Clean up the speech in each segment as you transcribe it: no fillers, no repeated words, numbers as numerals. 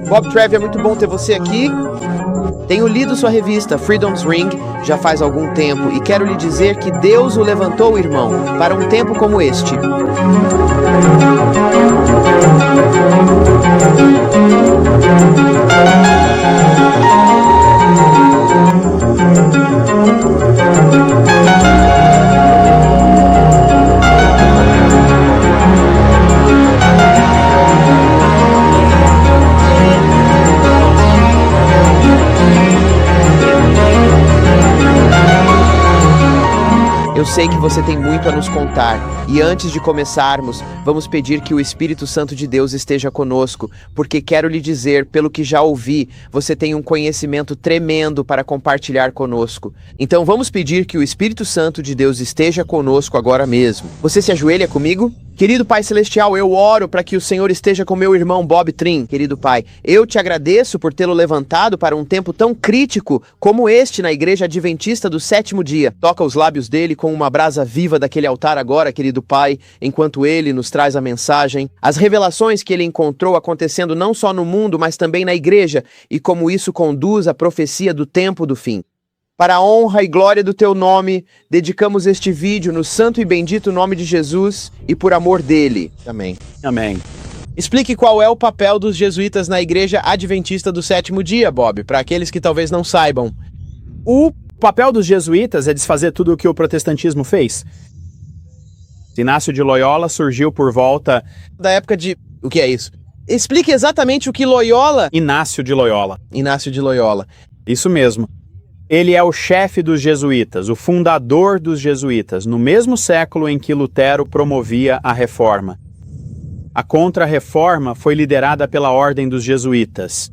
Bob Trev, é muito bom ter você aqui. Tenho lido sua revista Freedom's Ring já faz algum tempo e quero lhe dizer que Deus o levantou, irmão, para um tempo como este. Eu sei que você tem muito a nos contar, e antes de começarmos, vamos pedir que o Espírito Santo de Deus esteja conosco, porque quero lhe dizer, pelo que já ouvi, você tem um conhecimento tremendo para compartilhar conosco. Então vamos pedir que o Espírito Santo de Deus esteja conosco agora mesmo. Você se ajoelha comigo? Querido Pai Celestial, eu oro para que o Senhor esteja com meu irmão Bob Trim. Querido Pai, eu te agradeço por tê-lo levantado para um tempo tão crítico como este na Igreja Adventista do Sétimo Dia. Toca os lábios dele com uma brasa viva daquele altar agora, querido Pai, enquanto ele nos traz a mensagem, as revelações que ele encontrou acontecendo não só no mundo, mas também na Igreja, e como isso conduz à profecia do tempo do fim. Para a honra e glória do teu nome, dedicamos este vídeo no santo e bendito nome de Jesus e por amor dele. Amém. Amém. Explique qual é o papel dos jesuítas na Igreja Adventista do Sétimo Dia, Bob, para aqueles que talvez não saibam. O papel dos jesuítas é desfazer tudo o que o protestantismo fez. Inácio de Loyola surgiu por volta da época de... O que é isso? Explique exatamente o que Loyola... Inácio de Loyola. Inácio de Loyola. Isso mesmo. Ele é o chefe dos jesuítas, o fundador dos jesuítas, no mesmo século em que Lutero promovia a reforma. A Contra-Reforma foi liderada pela Ordem dos Jesuítas.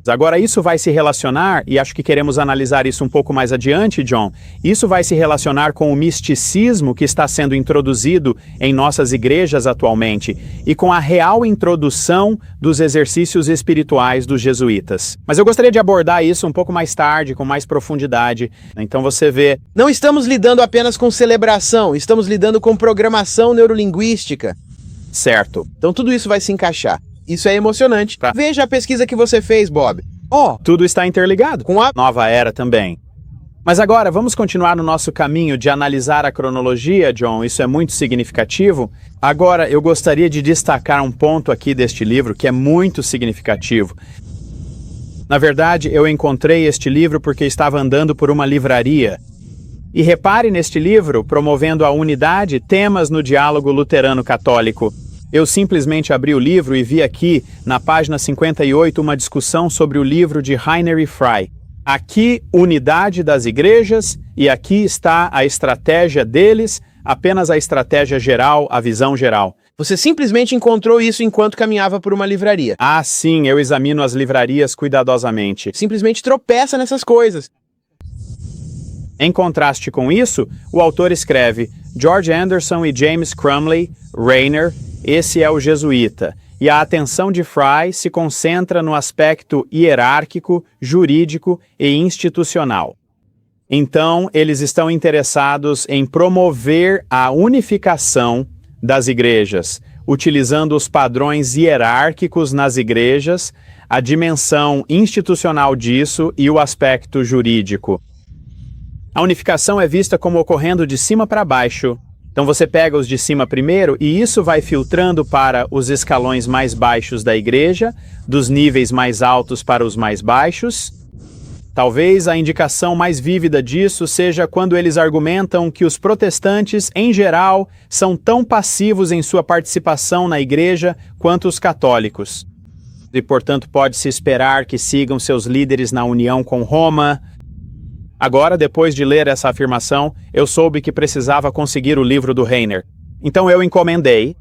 Agora isso vai se relacionar, e acho que queremos analisar isso um pouco mais adiante, John, isso vai se relacionar com o misticismo que está sendo introduzido em nossas igrejas atualmente e com a real introdução dos exercícios espirituais dos jesuítas. Mas eu gostaria de abordar isso um pouco mais tarde, com mais profundidade. Então você vê... Não estamos lidando apenas com celebração, estamos lidando com programação neurolinguística. Certo. Então tudo isso vai se encaixar. Isso é emocionante. Veja a pesquisa que você fez, Bob. Tudo está interligado com a nova era também. Mas agora, vamos continuar no nosso caminho de analisar a cronologia, John. Isso é muito significativo. Agora, eu gostaria de destacar um ponto aqui deste livro que é muito significativo. Na verdade, eu encontrei este livro porque estava andando por uma livraria. E repare neste livro, promovendo a unidade, temas no diálogo luterano-católico. Eu simplesmente abri o livro e vi aqui, na página 58, uma discussão sobre o livro de Rainer e Frey. Aqui, unidade das igrejas, e aqui está a estratégia deles, apenas a estratégia geral, a visão geral. Você simplesmente encontrou isso enquanto caminhava por uma livraria. Ah, sim, eu examino as livrarias cuidadosamente. Simplesmente tropeça nessas coisas. Em contraste com isso, o autor escreve George Anderson e James Crumley, Rainer, esse é o jesuíta, e a atenção de Frey se concentra no aspecto hierárquico, jurídico e institucional. Então, eles estão interessados em promover a unificação das igrejas, utilizando os padrões hierárquicos nas igrejas, a dimensão institucional disso e o aspecto jurídico. A unificação é vista como ocorrendo de cima para baixo. Então você pega os de cima primeiro e isso vai filtrando para os escalões mais baixos da igreja, dos níveis mais altos para os mais baixos. Talvez a indicação mais vívida disso seja quando eles argumentam que os protestantes, em geral, são tão passivos em sua participação na igreja quanto os católicos. E, portanto, pode-se esperar que sigam seus líderes na união com Roma. Agora, depois de ler essa afirmação, eu soube que precisava conseguir o livro do Rainer. Então eu encomendei.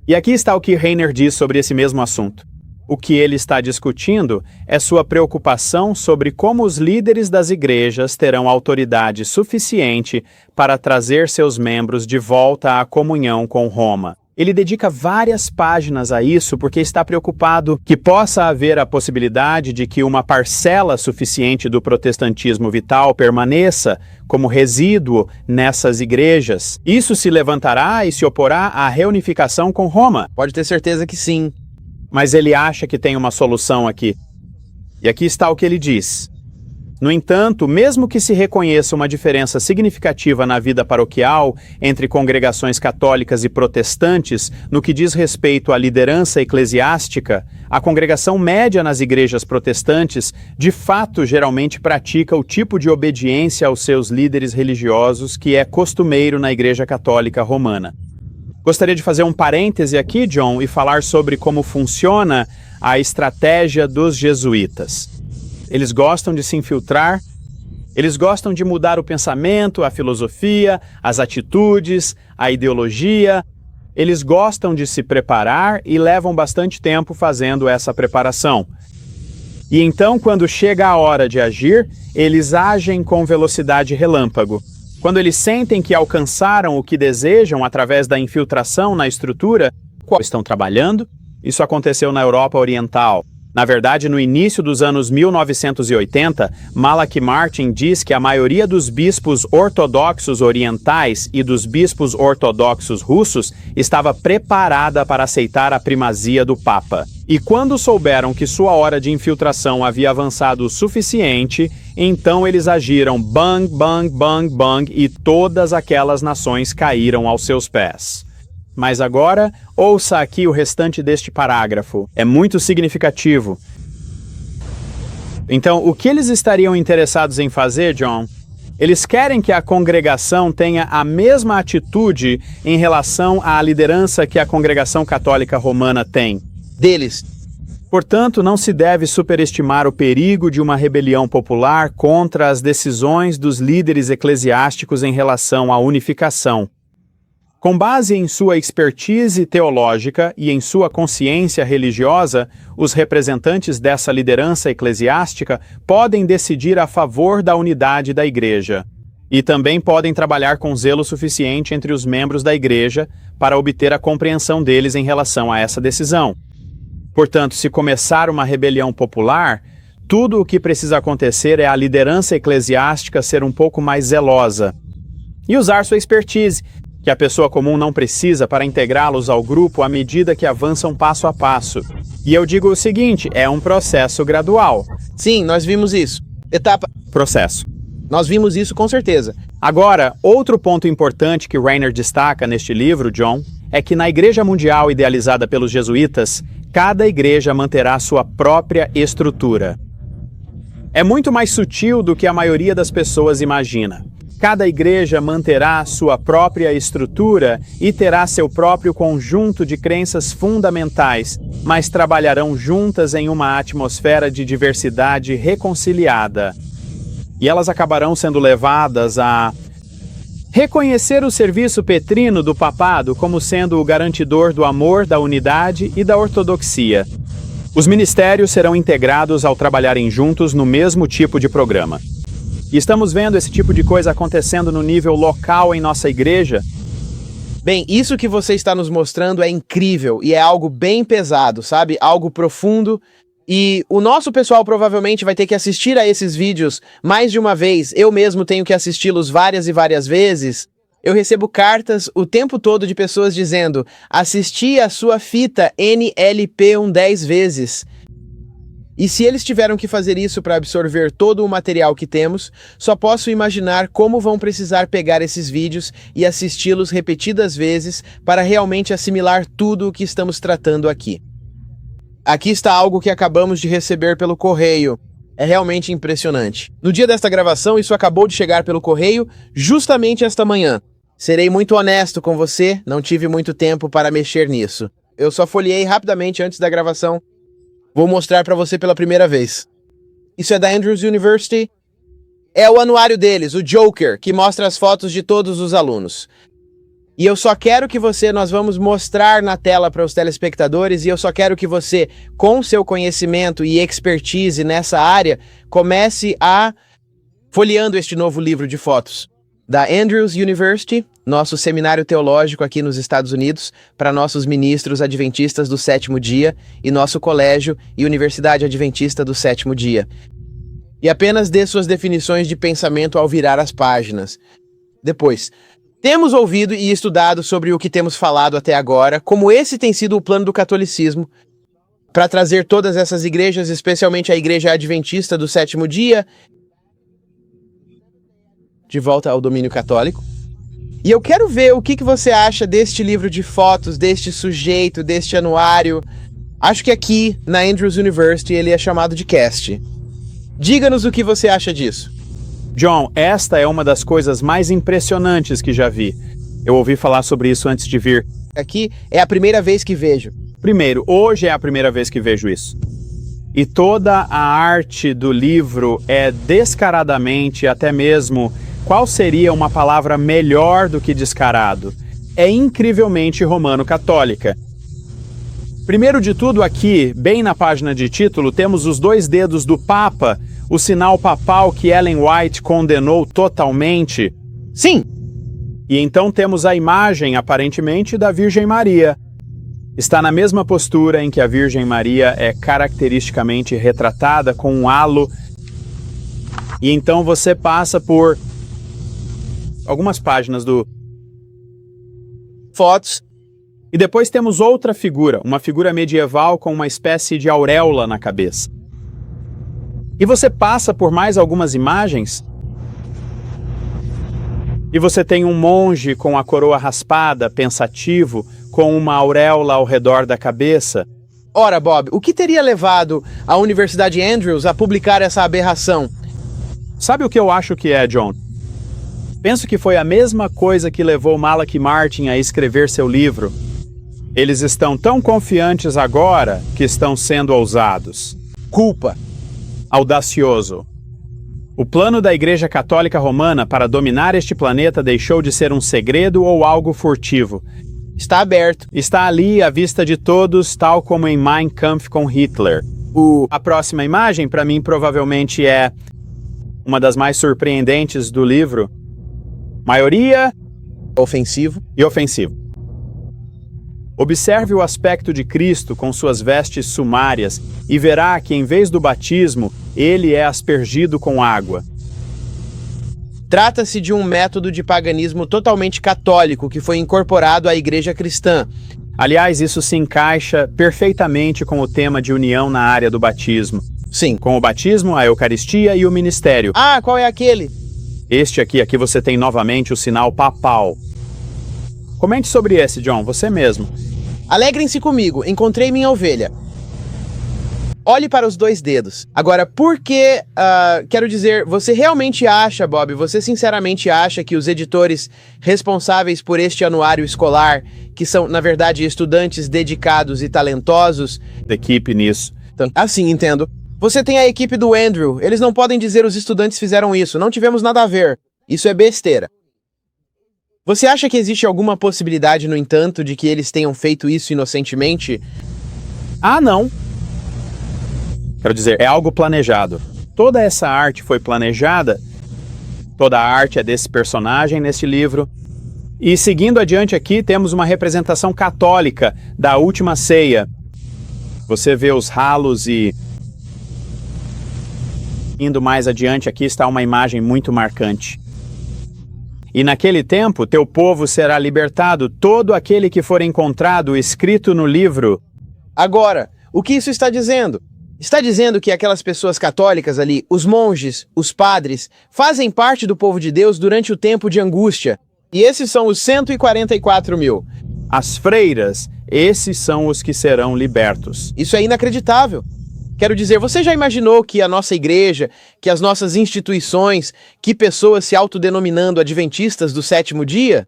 E aqui está o que Rainer diz sobre esse mesmo assunto. O que ele está discutindo é sua preocupação sobre como os líderes das igrejas terão autoridade suficiente para trazer seus membros de volta à comunhão com Roma. Ele dedica várias páginas a isso porque está preocupado que possa haver a possibilidade de que uma parcela suficiente do protestantismo vital permaneça como resíduo nessas igrejas. Isso se levantará e se oporá à reunificação com Roma. Pode ter certeza que sim. Mas ele acha que tem uma solução aqui. E aqui está o que ele diz. No entanto, mesmo que se reconheça uma diferença significativa na vida paroquial entre congregações católicas e protestantes no que diz respeito à liderança eclesiástica, a congregação média nas igrejas protestantes, de fato, geralmente pratica o tipo de obediência aos seus líderes religiosos que é costumeiro na Igreja Católica Romana. Gostaria de fazer um parêntese aqui, John, e falar sobre como funciona a estratégia dos jesuítas. Eles gostam de se infiltrar, eles gostam de mudar o pensamento, a filosofia, as atitudes, a ideologia. Eles gostam de se preparar e levam bastante tempo fazendo essa preparação. E então, quando chega a hora de agir, eles agem com velocidade relâmpago. Quando eles sentem que alcançaram o que desejam através da infiltração na estrutura, qual estão trabalhando, isso aconteceu na Europa Oriental. Na verdade, no início dos anos 1980, Malachi Martin diz que a maioria dos bispos ortodoxos orientais e dos bispos ortodoxos russos estava preparada para aceitar a primazia do Papa. E quando souberam que sua hora de infiltração havia avançado o suficiente, então eles agiram bang, bang, bang, bang e todas aquelas nações caíram aos seus pés. Mas agora, ouça aqui o restante deste parágrafo. É muito significativo. Então, o que eles estariam interessados em fazer, John? Eles querem que a congregação tenha a mesma atitude em relação à liderança que a congregação católica romana tem. Deles. Portanto, não se deve superestimar o perigo de uma rebelião popular contra as decisões dos líderes eclesiásticos em relação à unificação. Com base em sua expertise teológica e em sua consciência religiosa, os representantes dessa liderança eclesiástica podem decidir a favor da unidade da Igreja. E também podem trabalhar com zelo suficiente entre os membros da Igreja para obter a compreensão deles em relação a essa decisão. Portanto, se começar uma rebelião popular, tudo o que precisa acontecer é a liderança eclesiástica ser um pouco mais zelosa e usar sua expertise, que a pessoa comum não precisa para integrá-los ao grupo à medida que avançam passo a passo. E eu digo o seguinte, é um processo gradual. Sim, nós vimos isso. Processo. Nós vimos isso com certeza. Agora, outro ponto importante que Rainer destaca neste livro, John, é que na Igreja Mundial idealizada pelos jesuítas, cada igreja manterá sua própria estrutura. É muito mais sutil do que a maioria das pessoas imagina. Cada igreja manterá sua própria estrutura e terá seu próprio conjunto de crenças fundamentais, mas trabalharão juntas em uma atmosfera de diversidade reconciliada. E elas acabarão sendo levadas a reconhecer o serviço petrino do papado como sendo o garantidor do amor, da unidade e da ortodoxia. Os ministérios serão integrados ao trabalharem juntos no mesmo tipo de programa. E estamos vendo esse tipo de coisa acontecendo no nível local em nossa igreja. Bem, isso que você está nos mostrando é incrível e é algo bem pesado, sabe? Algo profundo. E o nosso pessoal provavelmente vai ter que assistir a esses vídeos mais de uma vez. Eu mesmo tenho que assisti-los várias e várias vezes. Eu recebo cartas o tempo todo de pessoas dizendo: assisti a sua fita NLP 10 vezes. E se eles tiveram que fazer isso para absorver todo o material que temos, só posso imaginar como vão precisar pegar esses vídeos e assisti-los repetidas vezes para realmente assimilar tudo o que estamos tratando aqui. Aqui está algo que acabamos de receber pelo correio. É realmente impressionante. No dia desta gravação, isso acabou de chegar pelo correio justamente esta manhã. Serei muito honesto com você, não tive muito tempo para mexer nisso. Eu só folheei rapidamente antes da gravação. Vou mostrar para você pela primeira vez. Isso é da Andrews University. É o anuário deles, o Joker, que mostra as fotos de todos os alunos. E eu só quero que nós vamos mostrar na tela para os telespectadores, e eu só quero que você, com seu conhecimento e expertise nessa área, comece a folheando este novo livro de fotos. Da Andrews University, nosso seminário teológico aqui nos Estados Unidos, para nossos ministros adventistas do sétimo dia e nosso colégio e Universidade Adventista do sétimo dia. E apenas dê suas definições de pensamento ao virar as páginas. Depois, temos ouvido e estudado sobre o que temos falado até agora, como esse tem sido o plano do catolicismo, para trazer todas essas igrejas, especialmente a Igreja Adventista do sétimo dia, de volta ao domínio católico. E eu quero ver o que você acha deste livro de fotos, deste sujeito, deste anuário. Acho que aqui, na Andrews University, ele é chamado de cast. Diga-nos o que você acha disso. John, esta é uma das coisas mais impressionantes que já vi. Eu ouvi falar sobre isso antes de vir. Aqui é a primeira vez que vejo. Primeiro, hoje é a primeira vez que vejo isso. E toda a arte do livro é descaradamente, até mesmo, qual seria uma palavra melhor do que descarado? É incrivelmente romano-católica. Primeiro de tudo aqui, bem na página de título, temos os 2 dedos do Papa, o sinal papal que Ellen White condenou totalmente. Sim! E então temos a imagem, aparentemente, da Virgem Maria. Está na mesma postura em que a Virgem Maria é caracteristicamente retratada com um halo. E então você passa por algumas páginas do fotos. E depois temos outra figura, uma figura medieval com uma espécie de auréola na cabeça. E você passa por mais algumas imagens. E você tem um monge com a coroa raspada, pensativo, com uma auréola ao redor da cabeça. Ora, Bob, o que teria levado a Universidade Andrews a publicar essa aberração? Sabe o que eu acho que é, John? Penso que foi a mesma coisa que levou Malachi Martin a escrever seu livro. Eles estão tão confiantes agora que estão sendo ousados. Culpa. Audacioso. O plano da Igreja Católica Romana para dominar este planeta deixou de ser um segredo ou algo furtivo. Está aberto. Está ali à vista de todos, tal como em Mein Kampf com Hitler. A próxima imagem, para mim, provavelmente é uma das mais surpreendentes do livro. Maioria ofensivo e ofensivo. Observe o aspecto de Cristo com suas vestes sumárias e verá que, em vez do batismo, ele é aspergido com água. Trata-se de um método de paganismo totalmente católico que foi incorporado à igreja cristã. Aliás, isso se encaixa perfeitamente com o tema de união na área do batismo. Sim. Com o batismo, a Eucaristia e o ministério. Ah, qual é aquele? Este aqui você tem novamente o sinal papal. Comente sobre esse, John, você mesmo. Alegrem-se comigo, encontrei minha ovelha. Olhe para os 2 dedos. Agora, por que, quero dizer, você realmente acha, Bob, você sinceramente acha que os editores responsáveis por este anuário escolar, que são, na verdade, estudantes dedicados e talentosos... Equipe nisso. Assim, entendo. Você tem a equipe do Andrew, eles não podem dizer os estudantes fizeram isso, não tivemos nada a ver. Isso é besteira. Você acha que existe alguma possibilidade, no entanto, de que eles tenham feito isso inocentemente? Ah, não. Quero dizer, é algo planejado. Toda essa arte foi planejada. Toda a arte é desse personagem nesse livro. E seguindo adiante aqui, temos uma representação católica da Última Ceia. Você vê os ralos e... Indo mais adiante, aqui está uma imagem muito marcante. E naquele tempo, teu povo será libertado, todo aquele que for encontrado escrito no livro. Agora, o que isso está dizendo? Está dizendo que aquelas pessoas católicas ali, os monges, os padres, fazem parte do povo de Deus durante o tempo de angústia. E esses são os 144 mil. As freiras, esses são os que serão libertos. Isso é inacreditável. Quero dizer, você já imaginou que a nossa igreja, que as nossas instituições, que pessoas se autodenominando adventistas do sétimo dia,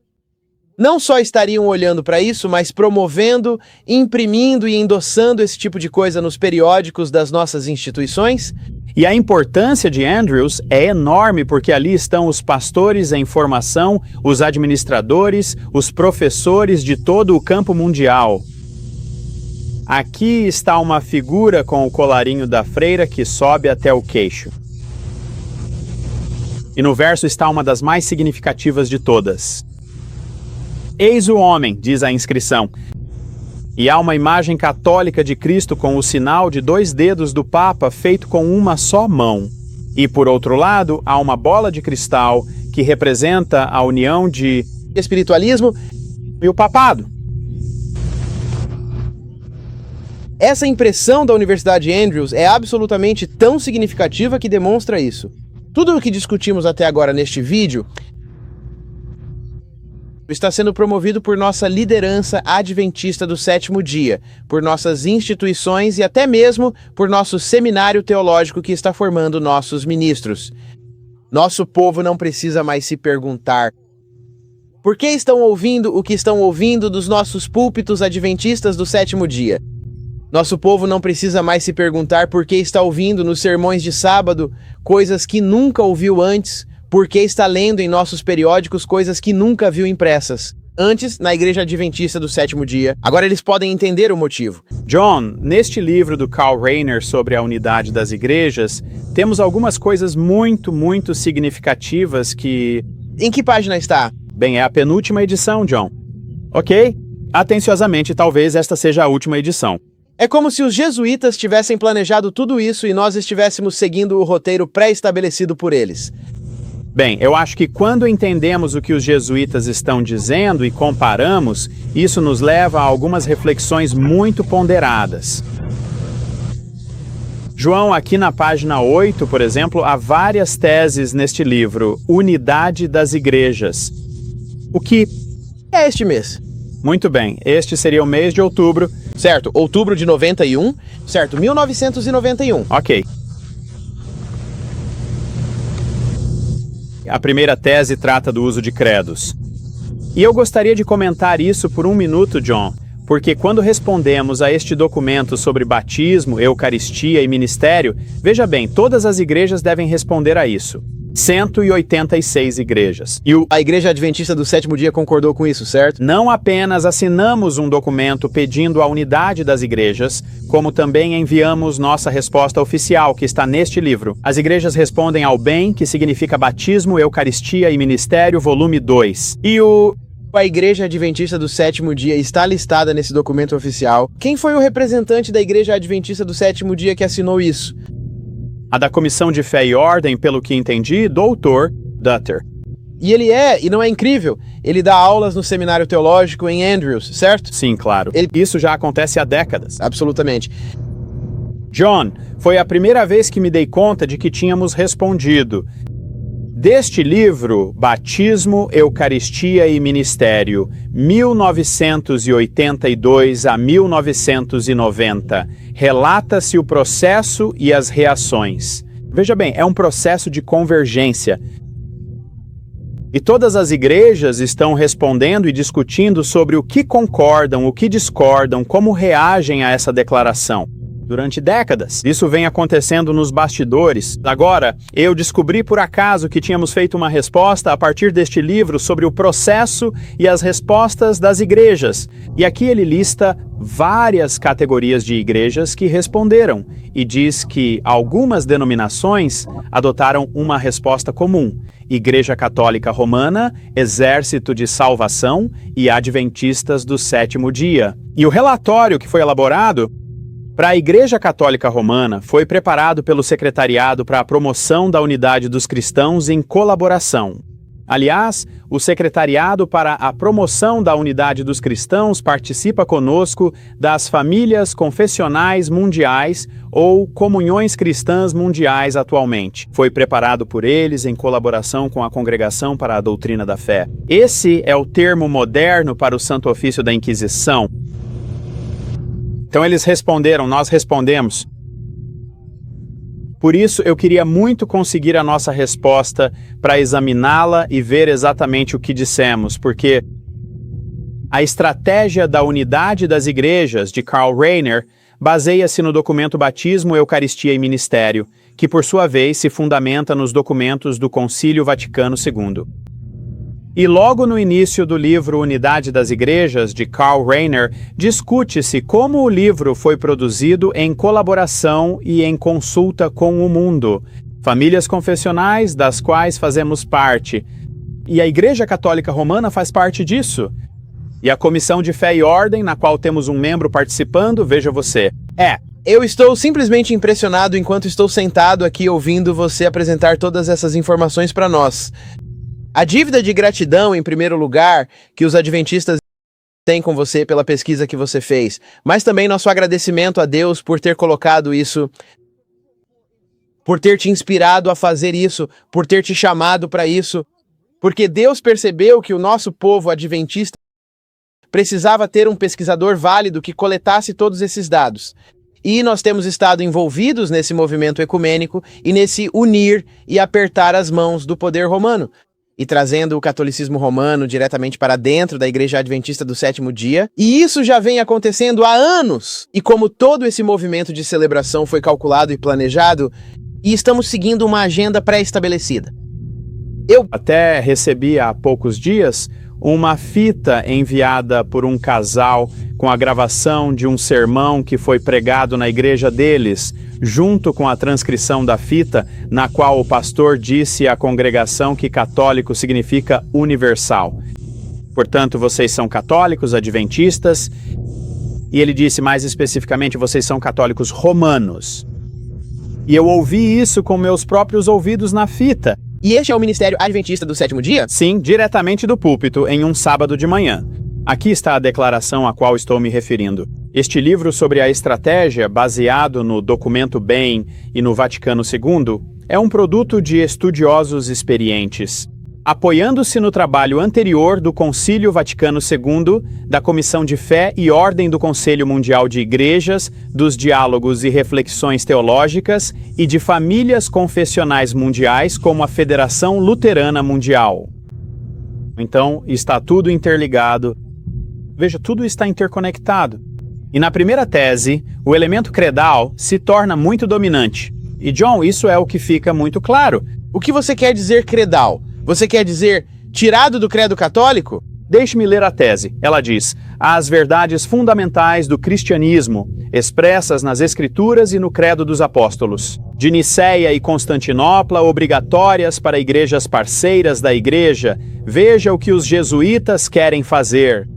não só estariam olhando para isso, mas promovendo, imprimindo e endossando esse tipo de coisa nos periódicos das nossas instituições? E a importância de Andrews é enorme porque ali estão os pastores em formação, os administradores, os professores de todo o campo mundial. Aqui está uma figura com o colarinho da freira que sobe até o queixo. E no verso está uma das mais significativas de todas. Eis o homem, diz a inscrição. E há uma imagem católica de Cristo com o sinal de 2 dedos do Papa feito com uma só mão. E por outro lado, há uma bola de cristal que representa a união de Espiritualismo. e o papado. Essa impressão da Universidade Andrews é absolutamente tão significativa que demonstra isso. Tudo o que discutimos até agora neste vídeo está sendo promovido por nossa liderança adventista do 7º dia, por nossas instituições e até mesmo por nosso seminário teológico que está formando nossos ministros. Nosso povo não precisa mais se perguntar: por que estão ouvindo o que estão ouvindo dos nossos púlpitos adventistas do 7º dia? Nosso povo não precisa mais se perguntar por que está ouvindo nos sermões de sábado coisas que nunca ouviu antes, por que está lendo em nossos periódicos coisas que nunca viu impressas antes na Igreja Adventista do 7º dia. Agora eles podem entender o motivo. John, neste livro do Karl Rahner sobre a unidade das igrejas, temos algumas coisas muito significativas que... Em que página está? Bem, é a penúltima edição, John. Ok? Atenciosamente, talvez esta seja a última edição. É como se os jesuítas tivessem planejado tudo isso e nós estivéssemos seguindo o roteiro pré-estabelecido por eles. Bem, eu acho que quando entendemos o que os jesuítas estão dizendo e comparamos, isso nos leva a algumas reflexões muito ponderadas. João, aqui na página 8, por exemplo, há várias teses neste livro, Unidade das Igrejas. O que é este mês? Muito bem, este seria o mês de outubro. Certo, outubro de 91, certo, 1991. Ok. A primeira tese trata do uso de credos. E eu gostaria de comentar isso por 1 minuto, John, porque quando respondemos a este documento sobre batismo, eucaristia e ministério, veja bem, todas as igrejas devem responder a isso. 186 igrejas. E a Igreja Adventista do 7º dia concordou com isso, certo? Não apenas assinamos um documento pedindo a unidade das igrejas, como também enviamos nossa resposta oficial, que está neste livro. As igrejas respondem ao bem, que significa batismo, eucaristia e ministério, volume 2. E a Igreja Adventista do 7º dia está listada nesse documento oficial. Quem foi o representante da Igreja Adventista do 7º dia que assinou isso? A da Comissão de Fé e Ordem, pelo que entendi, Dr. Dutter. E e não é incrível, ele dá aulas no seminário teológico em Andrews, certo? Sim, claro. Isso já acontece há décadas. Absolutamente. John, foi a primeira vez que me dei conta de que tínhamos respondido. Deste livro, Batismo, Eucaristia e Ministério, 1982 a 1990, relata-se o processo e as reações. Veja bem, é um processo de convergência. E todas as igrejas estão respondendo e discutindo sobre o que concordam, o que discordam, como reagem a essa declaração. Durante décadas, isso vem acontecendo nos bastidores. Agora, eu descobri por acaso que tínhamos feito uma resposta a partir deste livro sobre o processo e as respostas das igrejas. E aqui ele lista várias categorias de igrejas que responderam e diz que algumas denominações adotaram uma resposta comum: Igreja Católica Romana, Exército de Salvação e Adventistas do 7º dia. E o relatório que foi elaborado para a Igreja Católica Romana foi preparado pelo Secretariado para a Promoção da Unidade dos Cristãos em Colaboração. Aliás, o Secretariado para a Promoção da Unidade dos Cristãos participa conosco das Famílias Confessionais Mundiais ou Comunhões Cristãs Mundiais atualmente. Foi preparado por eles em colaboração com a Congregação para a Doutrina da Fé. Esse é o termo moderno para o Santo Ofício da Inquisição. Então eles responderam, nós respondemos. Por isso eu queria muito conseguir a nossa resposta para examiná-la e ver exatamente o que dissemos, porque a estratégia da unidade das igrejas de Karl Rahner baseia-se no documento Batismo, Eucaristia e Ministério, que por sua vez se fundamenta nos documentos do Concílio Vaticano II. E logo no início do livro Unidade das Igrejas, de Karl Rahner, discute-se como o livro foi produzido em colaboração e em consulta com o mundo. famílias confessionais das quais fazemos parte. E a Igreja Católica Romana faz parte disso. E a Comissão de Fé e Ordem, na qual temos um membro participando, veja você. Eu estou simplesmente impressionado enquanto estou sentado aqui ouvindo você apresentar todas essas informações para nós. A dívida de gratidão, em primeiro lugar, que os adventistas têm com você pela pesquisa que você fez, mas também nosso agradecimento a Deus por ter colocado isso, por ter te inspirado a fazer isso, por ter te chamado para isso, porque Deus percebeu que o nosso povo adventista precisava ter um pesquisador válido que coletasse todos esses dados. E nós temos estado envolvidos nesse movimento ecumênico e nesse unir e apertar as mãos do poder romano, e trazendo o catolicismo romano diretamente para dentro da Igreja Adventista do Sétimo Dia. E isso já vem acontecendo há anos. E como todo esse movimento de celebração foi calculado e planejado, e estamos seguindo uma agenda pré-estabelecida. Eu Até recebi há poucos dias uma fita enviada por um casal com a gravação de um sermão que foi pregado na igreja deles, junto com a transcrição da fita, na qual o pastor disse à congregação que católico significa universal. Portanto, vocês são católicos, adventistas, e ele disse mais especificamente, vocês são católicos romanos. E eu ouvi isso com meus próprios ouvidos na fita. E este é o Ministério Adventista do Sétimo Dia? Sim, diretamente do púlpito, em um sábado de manhã. Aqui está a declaração a qual estou me referindo. Este livro sobre a estratégia, baseado no Documento Bain e no Vaticano II, é um produto de estudiosos experientes, apoiando-se no trabalho anterior do Concílio Vaticano II, da Comissão de Fé e Ordem do Conselho Mundial de Igrejas, dos Diálogos e Reflexões Teológicas e de famílias confessionais mundiais como a Federação Luterana Mundial. Então, está tudo interligado. Veja, tudo está interconectado. E na primeira tese, o elemento credal se torna muito dominante. E John, isso é o que fica muito claro. O que você quer dizer credal? Você quer dizer tirado do credo católico? Deixe-me ler a tese. Ela diz: as verdades fundamentais do cristianismo, expressas nas Escrituras e no Credo dos Apóstolos, de Nicéia e Constantinopla, obrigatórias para igrejas parceiras da Igreja. Veja o que os jesuítas querem fazer.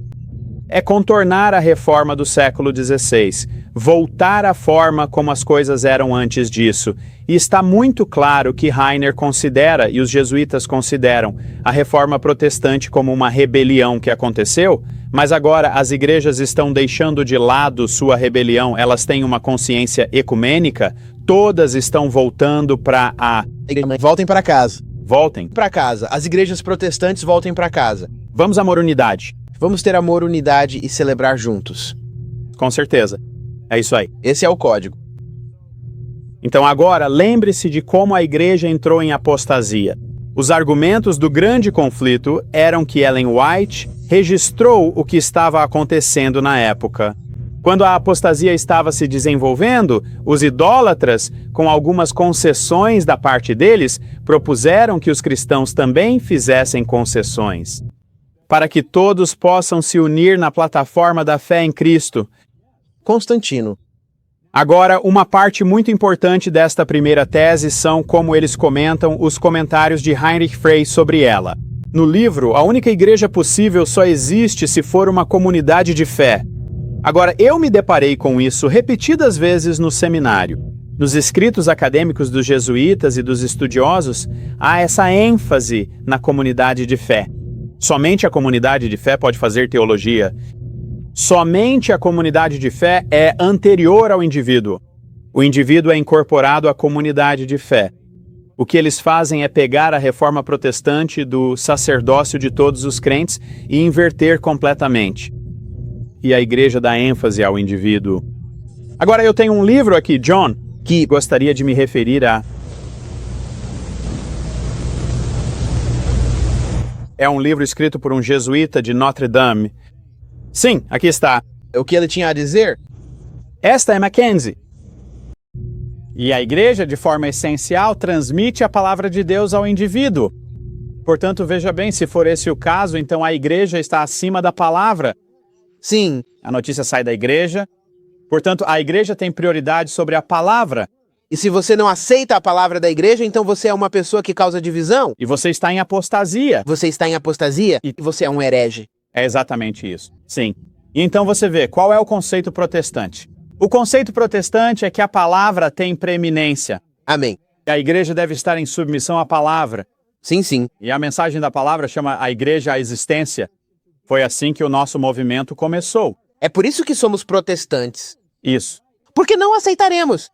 É contornar a reforma do século XVI, voltar à forma como as coisas eram antes disso. E está muito claro que Rainer considera, e os jesuítas consideram, a reforma protestante como uma rebelião que aconteceu, mas agora as igrejas estão deixando de lado sua rebelião, elas têm uma consciência ecumênica, todas estão voltando para a... Voltem para casa. Voltem Para casa. As igrejas protestantes voltem para casa. Vamos amor, unidade. Vamos ter amor, unidade e celebrar juntos. Com certeza. É isso aí. Esse é o código. Então agora, lembre-se de como a igreja entrou em apostasia. Os argumentos do grande conflito eram que Ellen White registrou o que estava acontecendo na época. Quando a apostasia estava se desenvolvendo, os idólatras, com algumas concessões da parte deles, propuseram que os cristãos também fizessem concessões, para que todos possam se unir na plataforma da fé em Cristo. Constantino. Agora, uma parte muito importante desta primeira tese são, como eles comentam, os comentários de Heinrich Frey sobre ela. No livro, a única igreja possível só existe se for uma comunidade de fé. Agora, eu me deparei com isso repetidas vezes no seminário. Nos escritos acadêmicos dos jesuítas e dos estudiosos, há essa ênfase na comunidade de fé. Somente a comunidade de fé pode fazer teologia. Somente a comunidade de fé é anterior ao indivíduo. O indivíduo é incorporado à comunidade de fé. O que eles fazem é pegar a reforma protestante do sacerdócio de todos os crentes e inverter completamente. E a igreja dá ênfase ao indivíduo. Agora eu tenho um livro aqui, John, que gostaria de me referir a... É um livro escrito por um jesuíta de Notre Dame. Sim, aqui está. O que ele tinha a dizer? Esta é Mackenzie. E a igreja, de forma essencial, transmite a palavra de Deus ao indivíduo. Portanto, veja bem, se for esse o caso, então a igreja está acima da palavra. Sim. A notícia sai da igreja. Portanto, a igreja tem prioridade sobre a palavra. E se você não aceita a palavra da igreja, então você é uma pessoa que causa divisão. E você está em apostasia. Você está em apostasia e você é um herege. É exatamente isso. Sim. E então você vê, qual é o conceito protestante? O conceito protestante é que a palavra tem preeminência. Amém. A igreja deve estar em submissão à palavra. Sim, sim. E a mensagem da palavra chama a igreja à existência. Foi assim que o nosso movimento começou. É por isso que somos protestantes. Isso. Porque não aceitaremos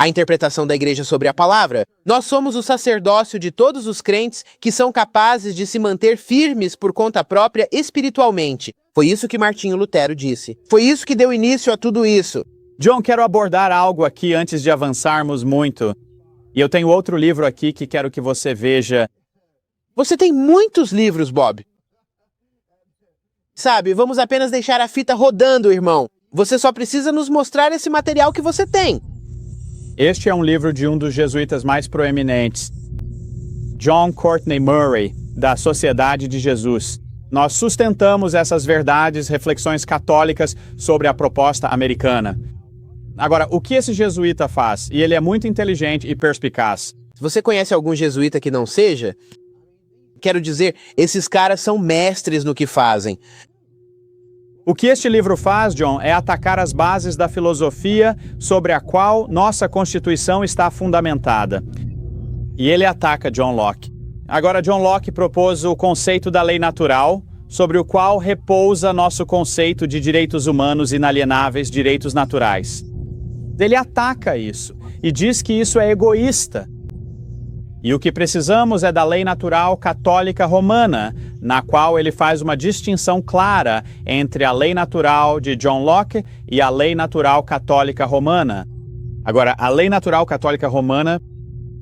a interpretação da igreja sobre a palavra. Nós somos o sacerdócio de todos os crentes que são capazes de se manter firmes por conta própria espiritualmente. Foi isso que Martinho Lutero disse. Foi isso que deu início a tudo isso. John, quero abordar algo aqui antes de avançarmos muito. E eu tenho outro livro aqui que quero que você veja. Você tem muitos livros, Bob. Sabe, vamos apenas deixar a fita rodando, irmão. Você só precisa nos mostrar esse material que você tem. Este é um livro de um dos jesuítas mais proeminentes, John Courtney Murray, da Sociedade de Jesus. Nós sustentamos essas verdades, reflexões católicas sobre a proposta americana. Agora, o que esse jesuíta faz? E ele é muito inteligente e perspicaz. Se você conhece algum jesuíta que não seja, quero dizer, esses caras são mestres no que fazem. O que este livro faz, John, é atacar as bases da filosofia sobre a qual nossa Constituição está fundamentada. E ele ataca John Locke. Agora, John Locke propôs o conceito da lei natural, sobre o qual repousa nosso conceito de direitos humanos inalienáveis, direitos naturais. Ele ataca isso e diz que isso é egoísta. E o que precisamos é da lei natural católica romana, na qual ele faz uma distinção clara entre a lei natural de John Locke e a lei natural católica romana. Agora, a lei natural católica romana...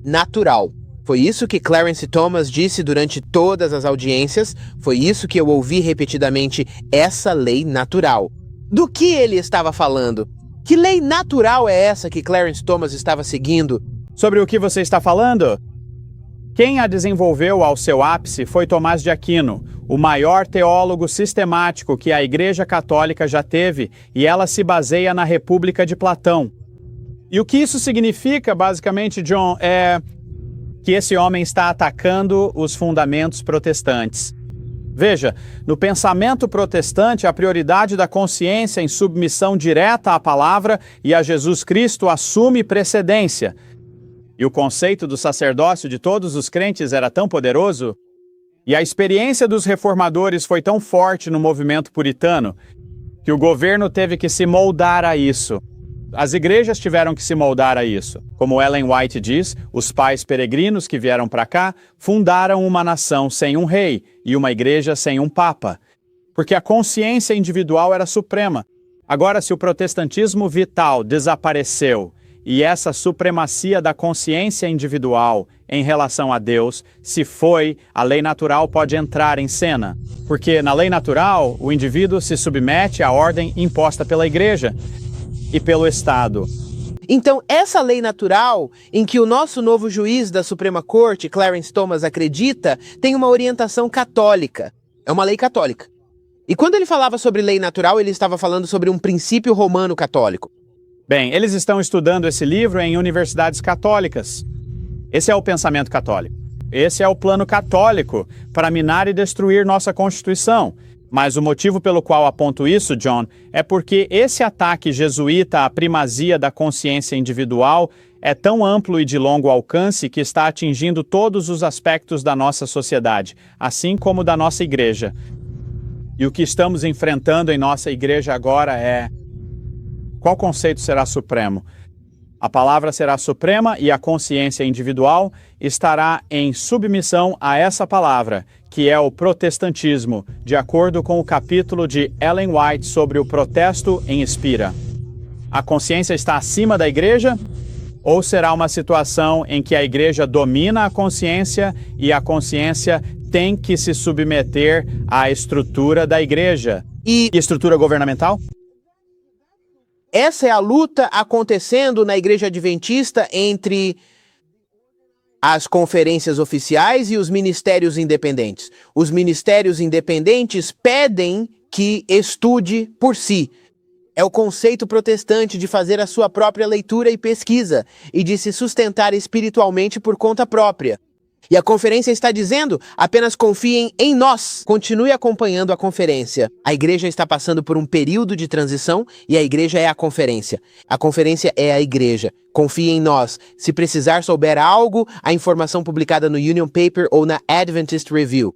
Natural. Foi isso que Clarence Thomas disse durante todas as audiências, foi isso que eu ouvi repetidamente, essa lei natural. Do que ele estava falando? Que lei natural é essa que Clarence Thomas estava seguindo? Sobre o que você está falando? Quem a desenvolveu ao seu ápice foi Tomás de Aquino, o maior teólogo sistemático que a Igreja Católica já teve, e ela se baseia na República de Platão. E o que isso significa, basicamente, John, é que esse homem está atacando os fundamentos protestantes. Veja, no pensamento protestante, a prioridade da consciência em submissão direta à palavra e a Jesus Cristo assume precedência. E o conceito do sacerdócio de todos os crentes era tão poderoso, e a experiência dos reformadores foi tão forte no movimento puritano, que o governo teve que se moldar a isso. As igrejas tiveram que se moldar a isso. Como Ellen White diz, os pais peregrinos que vieram para cá fundaram uma nação sem um rei e uma igreja sem um papa, porque a consciência individual era suprema. Agora, se o protestantismo vital desapareceu, e essa supremacia da consciência individual em relação a Deus, se foi, a lei natural pode entrar em cena. Porque na lei natural, o indivíduo se submete à ordem imposta pela igreja e pelo Estado. Então, essa lei natural, em que o nosso novo juiz da Suprema Corte, Clarence Thomas, acredita, tem uma orientação católica. É uma lei católica. E quando ele falava sobre lei natural, ele estava falando sobre um princípio romano católico. Bem, eles estão estudando esse livro em universidades católicas. Esse é o pensamento católico. Esse é o plano católico para minar e destruir nossa Constituição. Mas o motivo pelo qual aponto isso, John, é porque esse ataque jesuíta à primazia da consciência individual é tão amplo e de longo alcance que está atingindo todos os aspectos da nossa sociedade, assim como da nossa igreja. E o que estamos enfrentando em nossa igreja agora é... Qual conceito será supremo? A palavra será suprema e a consciência individual estará em submissão a essa palavra, que é o protestantismo, de acordo com o capítulo de Ellen White sobre o protesto em Spira. A consciência está acima da igreja? Ou será uma situação em que a igreja domina a consciência e a consciência tem que se submeter à estrutura da igreja? E estrutura governamental? Essa é a luta acontecendo na Igreja Adventista entre as conferências oficiais e os ministérios independentes. Os ministérios independentes pedem que estude por si. É o conceito protestante de fazer a sua própria leitura e pesquisa e de se sustentar espiritualmente por conta própria. E a conferência está dizendo, apenas confiem em nós. Continue acompanhando a conferência. A igreja está passando por um período de transição e a igreja é a conferência. A conferência é a igreja. Confie em nós. Se precisar souber algo, a informação publicada no Union Paper ou na Adventist Review.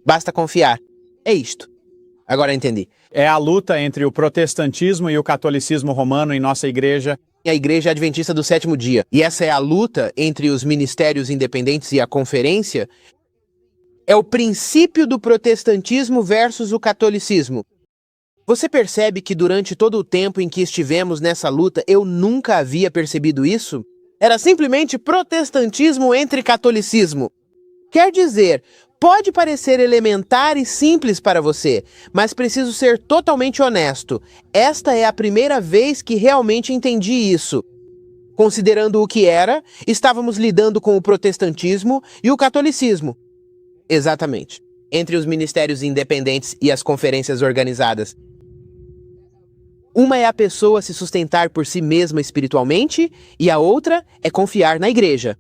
Basta confiar. É isto. Agora entendi. É a luta entre o protestantismo e o catolicismo romano em nossa igreja. A Igreja Adventista do Sétimo Dia. E essa é a luta entre os ministérios independentes e a conferência. É o princípio do protestantismo versus o catolicismo. Você percebe que durante todo o tempo em que estivemos nessa luta, eu nunca havia percebido isso? Era simplesmente protestantismo entre catolicismo. Quer dizer, pode parecer elementar e simples para você, mas preciso ser totalmente honesto. Esta é a primeira vez que realmente entendi isso. Considerando o que era, estávamos lidando com o protestantismo e o catolicismo. Exatamente. Entre os ministérios independentes e as conferências organizadas. Uma é a pessoa se sustentar por si mesma espiritualmente e a outra é confiar na igreja.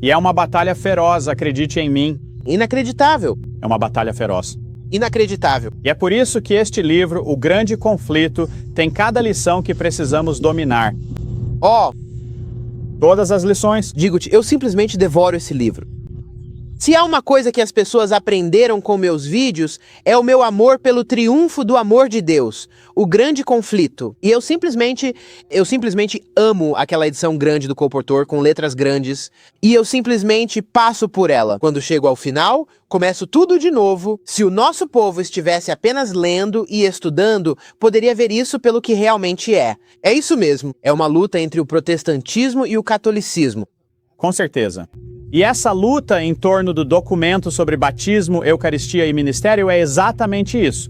E é uma batalha feroz, acredite em mim. Inacreditável. É uma batalha feroz. Inacreditável. E é por isso que este livro, O Grande Conflito, tem cada lição que precisamos dominar. Todas as lições. Digo-te, eu simplesmente devoro esse livro. Se há uma coisa que as pessoas aprenderam com meus vídeos, é o meu amor pelo triunfo do amor de Deus, o grande conflito. E eu simplesmente amo aquela edição grande do Colportor, com letras grandes, e eu simplesmente passo por ela. Quando chego ao final, começo tudo de novo. Se o nosso povo estivesse apenas lendo e estudando, poderia ver isso pelo que realmente é. É isso mesmo, é uma luta entre o protestantismo e o catolicismo. Com certeza. E essa luta em torno do documento sobre batismo, eucaristia e ministério é exatamente isso.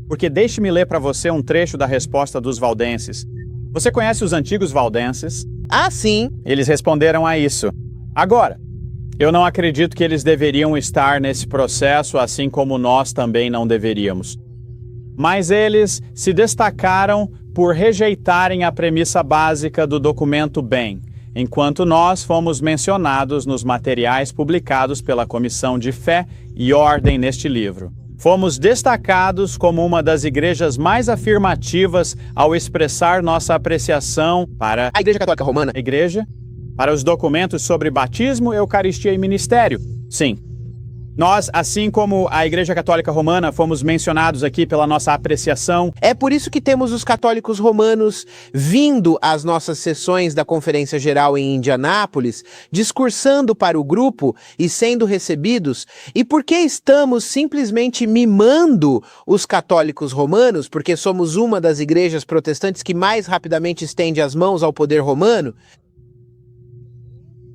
Porque deixe-me ler para você um trecho da resposta dos valdenses. Você conhece os antigos valdenses? Ah, sim. Eles responderam a isso. Agora, eu não acredito que eles deveriam estar nesse processo, assim como nós também não deveríamos. Mas eles se destacaram por rejeitarem a premissa básica do documento bem, enquanto nós fomos mencionados nos materiais publicados pela Comissão de Fé e Ordem neste livro. Fomos destacados como uma das igrejas mais afirmativas ao expressar nossa apreciação para a Igreja Católica Romana. Para os documentos sobre batismo, eucaristia e ministério. Sim. Nós, assim como a Igreja Católica Romana, fomos mencionados aqui pela nossa apreciação. É por isso que temos os católicos romanos vindo às nossas sessões da Conferência Geral em Indianápolis, discursando para o grupo e sendo recebidos. E por que estamos simplesmente mimando os católicos romanos, porque somos uma das igrejas protestantes que mais rapidamente estende as mãos ao poder romano?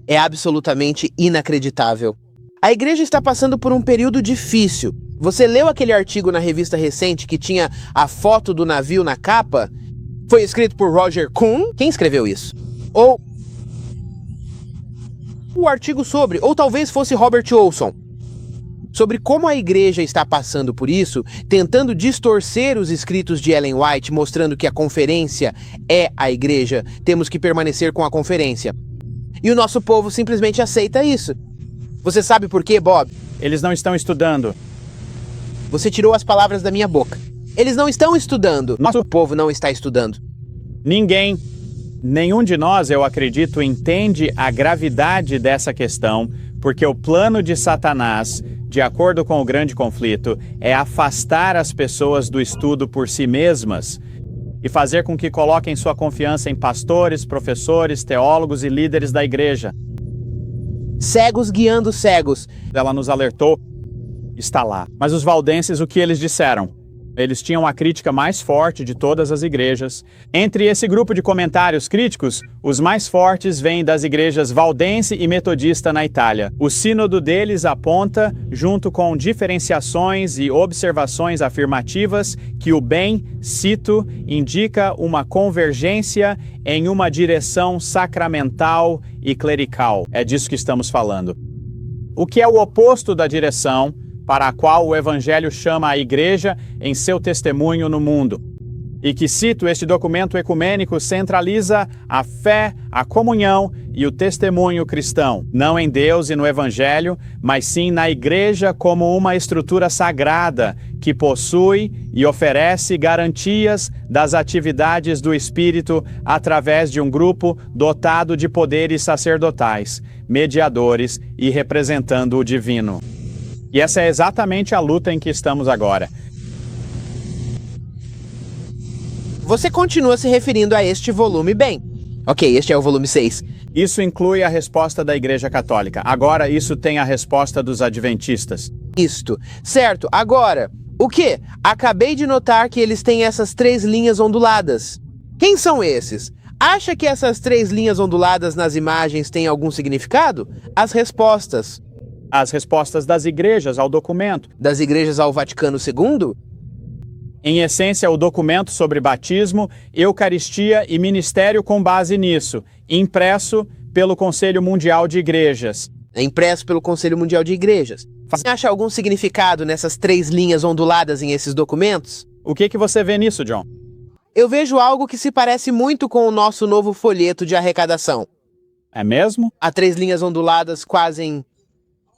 É absolutamente inacreditável. A igreja está passando por um período difícil. Você leu aquele artigo na revista recente que tinha a foto do navio na capa? Foi escrito por Roger Kuhn? Quem escreveu isso? Ou o artigo sobre, ou talvez fosse Robert Olson, sobre como a igreja está passando por isso, tentando distorcer os escritos de Ellen White, mostrando que a conferência é a igreja, temos que permanecer com a conferência. E o nosso povo simplesmente aceita isso. Você sabe por quê, Bob? Eles não estão estudando. Você tirou as palavras da minha boca. Eles não estão estudando. Nosso povo não está estudando. Nenhum de nós, eu acredito, entende a gravidade dessa questão, porque o plano de Satanás, de acordo com o grande conflito, é afastar as pessoas do estudo por si mesmas e fazer com que coloquem sua confiança em pastores, professores, teólogos e líderes da igreja. Cegos guiando cegos. Ela nos alertou, está lá. Mas os valdenses, o que eles disseram? Eles tinham a crítica mais forte de todas as igrejas. Entre esse grupo de comentários críticos, os mais fortes vêm das igrejas valdense e metodista na Itália. O sínodo deles aponta, junto com diferenciações e observações afirmativas, que o bem, cito, indica uma convergência em uma direção sacramental e clerical. É disso que estamos falando. O que é o oposto da direção para a qual o Evangelho chama a igreja em seu testemunho no mundo. E que, cito, este documento ecumênico centraliza a fé, a comunhão e o testemunho cristão, não em Deus e no Evangelho, mas sim na Igreja como uma estrutura sagrada que possui e oferece garantias das atividades do Espírito através de um grupo dotado de poderes sacerdotais, mediadores e representando o divino. E essa é exatamente a luta em que estamos agora. Você continua se referindo a este volume bem. Ok, este é o volume 6. Isso inclui a resposta da Igreja Católica. Agora, isso tem a resposta dos adventistas. Isto. Certo, agora, o quê? Acabei de notar que eles têm essas 3 linhas onduladas. Quem são esses? Acha que essas 3 linhas onduladas nas imagens têm algum significado? As respostas. As respostas das igrejas ao documento. Das igrejas ao Vaticano II? Em essência, o documento sobre batismo, eucaristia e ministério com base nisso, impresso pelo Conselho Mundial de Igrejas. É impresso pelo Conselho Mundial de Igrejas. Você acha algum significado nessas 3 linhas onduladas em esses documentos? O que você vê nisso, John? Eu vejo algo que se parece muito com o nosso novo folheto de arrecadação. É mesmo? Há 3 linhas onduladas quase em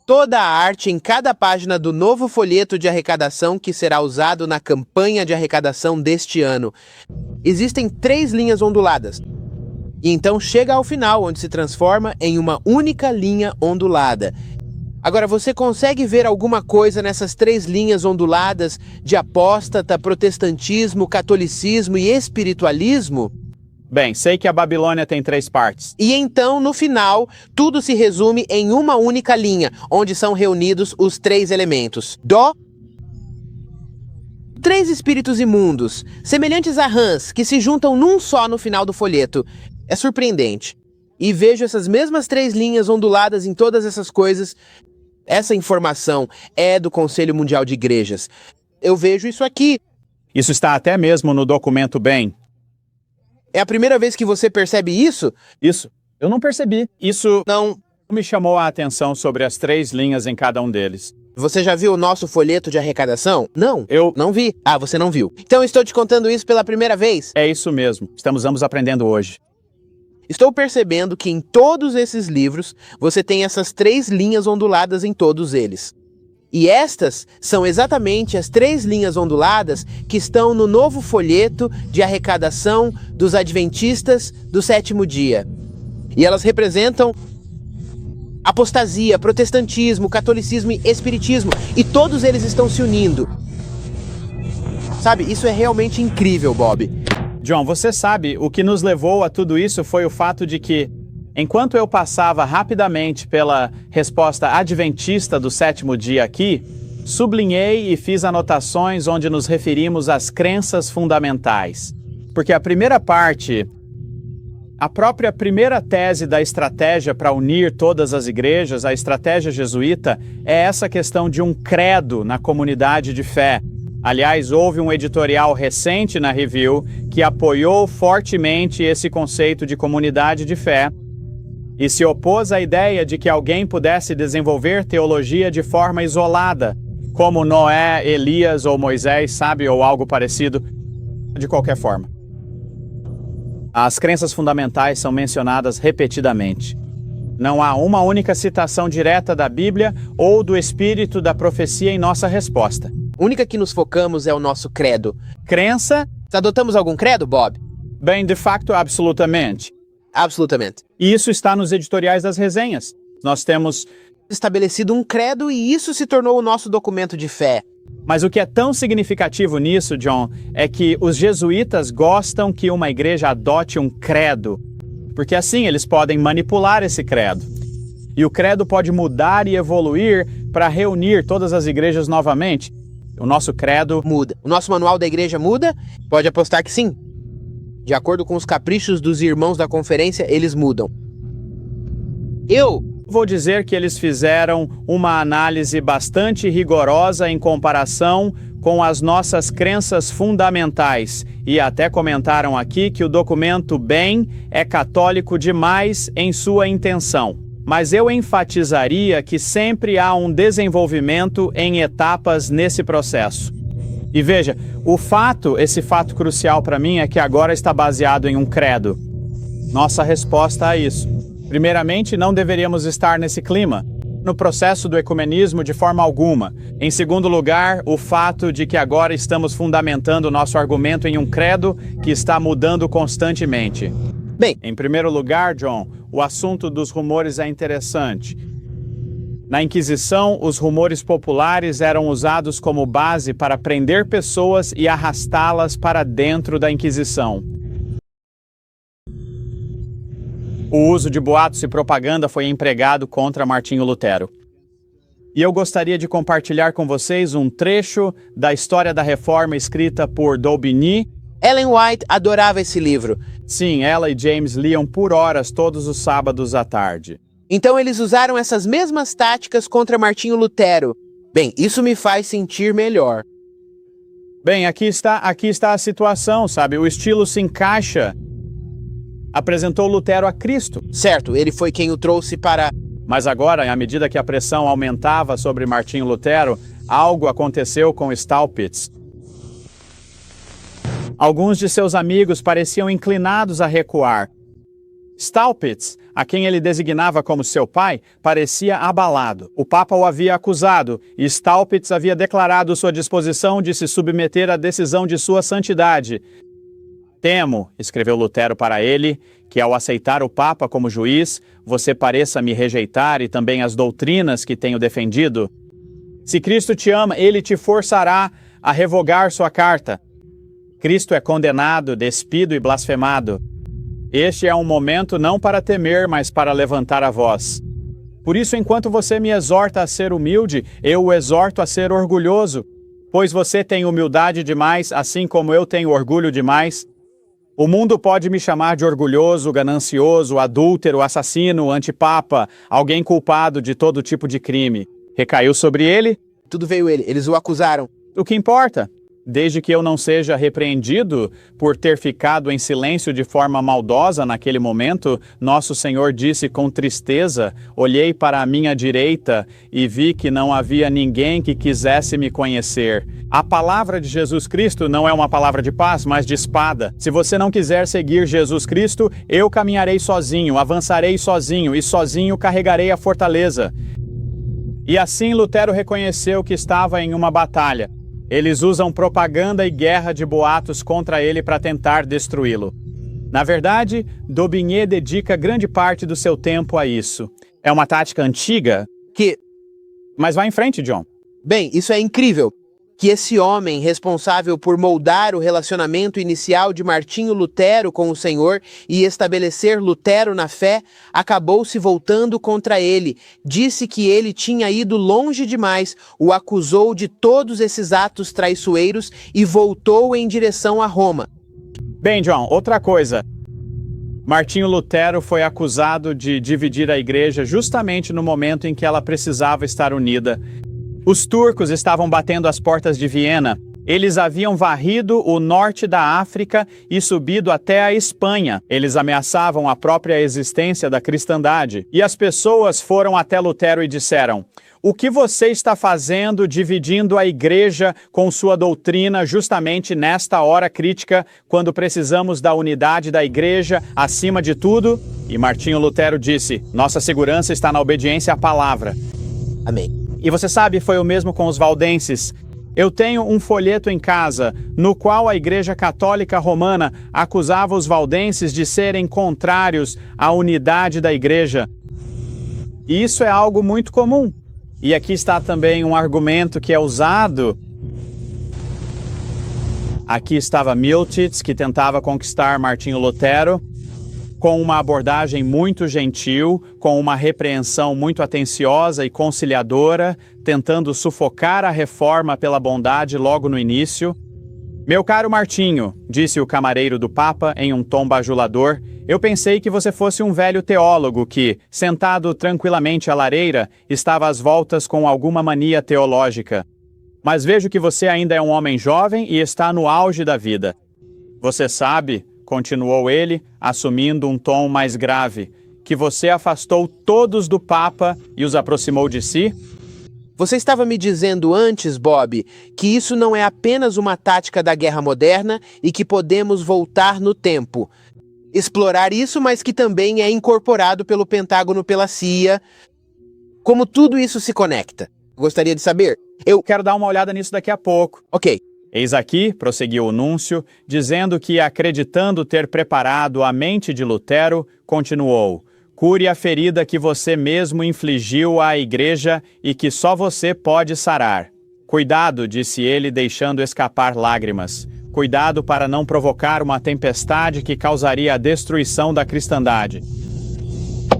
toda a arte em cada página do novo folheto de arrecadação que será usado na campanha de arrecadação deste ano. Existem 3 linhas onduladas. E então chega ao final, onde se transforma em uma única linha ondulada. Agora, você consegue ver alguma coisa nessas 3 linhas onduladas de apóstata, protestantismo, catolicismo e espiritualismo? Bem, sei que a Babilônia tem 3 partes. E então, no final, tudo se resume em uma única linha, onde são reunidos os 3 elementos. 3 espíritos imundos, semelhantes a rãs, que se juntam num só no final do folheto. É surpreendente. E vejo essas mesmas 3 linhas onduladas em todas essas coisas. Essa informação é do Conselho Mundial de Igrejas. Eu vejo isso aqui. Isso está até mesmo no documento bem. É a primeira vez que você percebe isso? Isso. Eu não percebi. Isso Não. me chamou a atenção sobre as 3 linhas em cada um deles. Você já viu o nosso folheto de arrecadação? Não. Eu Não vi. Ah, você não viu. Então estou te contando isso pela primeira vez. É isso mesmo. Estamos ambos aprendendo hoje. Estou percebendo que em todos esses livros você tem essas 3 linhas onduladas em todos eles. E estas são exatamente as 3 linhas onduladas que estão no novo folheto de arrecadação dos adventistas do 7º dia. E elas representam apostasia, protestantismo, catolicismo e espiritismo. E todos eles estão se unindo. Sabe, isso é realmente incrível, Bob. John, você sabe, o que nos levou a tudo isso foi o fato de que, enquanto eu passava rapidamente pela resposta adventista do 7º dia aqui, sublinhei e fiz anotações onde nos referimos às crenças fundamentais. Porque a primeira parte, a própria primeira tese da estratégia para unir todas as igrejas, a estratégia jesuíta, é essa questão de um credo na comunidade de fé. Aliás, houve um editorial recente na Review que apoiou fortemente esse conceito de comunidade de fé e se opôs à ideia de que alguém pudesse desenvolver teologia de forma isolada, como Noé, Elias ou Moisés, sabe, ou algo parecido, de qualquer forma. As crenças fundamentais são mencionadas repetidamente. Não há uma única citação direta da Bíblia ou do espírito da profecia em nossa resposta. A única que nos focamos é o nosso credo. Crença? Adotamos algum credo, Bob? Bem, de facto, absolutamente. Absolutamente. E isso está nos editoriais das resenhas. Nós temos Estabelecido um credo e isso se tornou o nosso documento de fé. Mas o que é tão significativo nisso, John, é que os jesuítas gostam que uma igreja adote um credo, porque assim eles podem manipular esse credo. E o credo pode mudar e evoluir para reunir todas as igrejas novamente. O nosso credo muda. O nosso manual da igreja muda? Pode apostar que sim. De acordo com os caprichos dos irmãos da conferência, eles mudam. Eu vou dizer que eles fizeram uma análise bastante rigorosa em comparação com as nossas crenças fundamentais e até comentaram aqui que o documento bem é católico demais em sua intenção. Mas eu enfatizaria que sempre há um desenvolvimento em etapas nesse processo. E veja, esse fato crucial para mim é que agora está baseado em um credo. Nossa resposta a isso. Primeiramente, não deveríamos estar nesse clima, no processo do ecumenismo de forma alguma. Em segundo lugar, o fato de que agora estamos fundamentando nosso argumento em um credo que está mudando constantemente. Bem, Em primeiro lugar, John, o assunto dos rumores é interessante. Na Inquisição, os rumores populares eram usados como base para prender pessoas e arrastá-las para dentro da Inquisição. O uso de boatos e propaganda foi empregado contra Martinho Lutero. E eu gostaria de compartilhar com vocês um trecho da história da Reforma escrita por Daubigny. Ellen White adorava esse livro. Sim, ela e James liam por horas todos os sábados à tarde. Então eles usaram essas mesmas táticas contra Martinho Lutero. Bem, isso me faz sentir melhor. Bem, aqui está a situação, sabe? O estilo se encaixa. Apresentou Lutero a Cristo. Certo, ele foi quem o trouxe para... Mas agora, à medida que a pressão aumentava sobre Martinho Lutero, algo aconteceu com Staupitz. Alguns de seus amigos pareciam inclinados a recuar. Staupitz, a quem ele designava como seu pai, parecia abalado. O Papa o havia acusado e Staupitz havia declarado sua disposição de se submeter à decisão de sua santidade. Temo, escreveu Lutero para ele, que ao aceitar o Papa como juiz, você pareça me rejeitar e também as doutrinas que tenho defendido. Se Cristo te ama, ele te forçará a revogar sua carta. Cristo é condenado, despido e blasfemado. Este é um momento não para temer, mas para levantar a voz. Por isso, enquanto você me exorta a ser humilde, eu o exorto a ser orgulhoso, pois você tem humildade demais, assim como eu tenho orgulho demais. O mundo pode me chamar de orgulhoso, ganancioso, adúltero, assassino, antipapa, alguém culpado de todo tipo de crime. Recaiu sobre ele? Tudo veio ele, eles o acusaram. O que importa? Desde que eu não seja repreendido por ter ficado em silêncio de forma maldosa naquele momento, nosso Senhor disse com tristeza, olhei para a minha direita e vi que não havia ninguém que quisesse me conhecer. A palavra de Jesus Cristo não é uma palavra de paz, mas de espada. Se você não quiser seguir Jesus Cristo, eu caminharei sozinho, avançarei sozinho e sozinho carregarei a fortaleza. E assim Lutero reconheceu que estava em uma batalha. Eles usam propaganda e guerra de boatos contra ele para tentar destruí-lo. Na verdade, Daubigny dedica grande parte do seu tempo a isso. É uma tática antiga Mas vá em frente, John. Bem, isso é incrível. Que esse homem responsável por moldar o relacionamento inicial de Martinho Lutero com o Senhor e estabelecer Lutero na fé, acabou se voltando contra ele, disse que ele tinha ido longe demais, o acusou de todos esses atos traiçoeiros e voltou em direção a Roma. Bem, John, outra coisa. Martinho Lutero foi acusado de dividir a igreja justamente no momento em que ela precisava estar unida. Os turcos estavam batendo as portas de Viena. Eles haviam varrido o norte da África e subido até a Espanha. Eles ameaçavam a própria existência da cristandade. E as pessoas foram até Lutero e disseram: o que você está fazendo dividindo a igreja com sua doutrina justamente nesta hora crítica, quando precisamos da unidade da igreja acima de tudo? E Martinho Lutero disse: nossa segurança está na obediência à palavra. Amém. E você sabe, foi o mesmo com os valdenses. Eu tenho um folheto em casa, no qual a Igreja Católica Romana acusava os valdenses de serem contrários à unidade da igreja. E isso é algo muito comum. E aqui está também um argumento que é usado. Aqui estava Miltitz, que tentava conquistar Martinho Lutero, com uma abordagem muito gentil, com uma repreensão muito atenciosa e conciliadora, tentando sufocar a reforma pela bondade logo no início. Meu caro Martinho, disse o camareiro do Papa em um tom bajulador, eu pensei que você fosse um velho teólogo que, sentado tranquilamente à lareira, estava às voltas com alguma mania teológica. Mas vejo que você ainda é um homem jovem e está no auge da vida. Você sabe, continuou ele, assumindo um tom mais grave, que você afastou todos do Papa e os aproximou de si? Você estava me dizendo antes, Bob, que isso não é apenas uma tática da guerra moderna e que podemos voltar no tempo. Explorar isso, mas que também é incorporado pelo Pentágono, pela CIA. Como tudo isso se conecta? Gostaria de saber. Eu quero dar uma olhada nisso daqui a pouco. Ok. Eis aqui, prosseguiu o núncio, dizendo que, acreditando ter preparado a mente de Lutero, continuou: cure a ferida que você mesmo infligiu à igreja e que só você pode sarar. Cuidado, disse ele, deixando escapar lágrimas. Cuidado para não provocar uma tempestade que causaria a destruição da cristandade.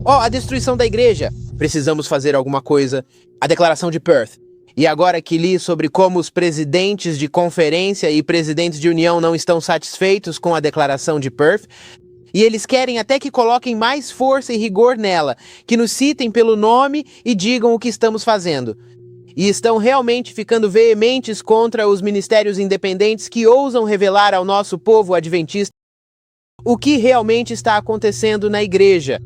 A destruição da igreja! Precisamos fazer alguma coisa. A declaração de Perth. E agora que li sobre como os presidentes de conferência e presidentes de união não estão satisfeitos com a declaração de Perth, e eles querem até que coloquem mais força e rigor nela, que nos citem pelo nome e digam o que estamos fazendo. E estão realmente ficando veementes contra os ministérios independentes que ousam revelar ao nosso povo adventista o que realmente está acontecendo na igreja.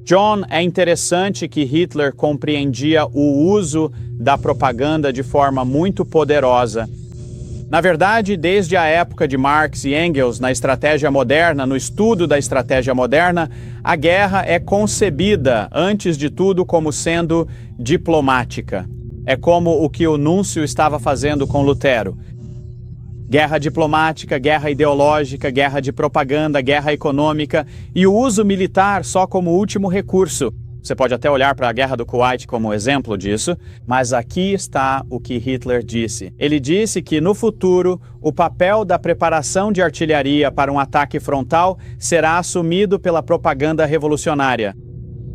John, é interessante que Hitler compreendia o uso da propaganda de forma muito poderosa. Na verdade, desde a época de Marx e Engels, na estratégia moderna, no estudo da estratégia moderna, a guerra é concebida, antes de tudo, como sendo diplomática. É como o que o núncio estava fazendo com Lutero. Guerra diplomática, guerra ideológica, guerra de propaganda, guerra econômica e o uso militar só como último recurso. Você pode até olhar para a Guerra do Kuwait como exemplo disso, mas aqui está o que Hitler disse. Ele disse que, no futuro, o papel da preparação de artilharia para um ataque frontal será assumido pela propaganda revolucionária.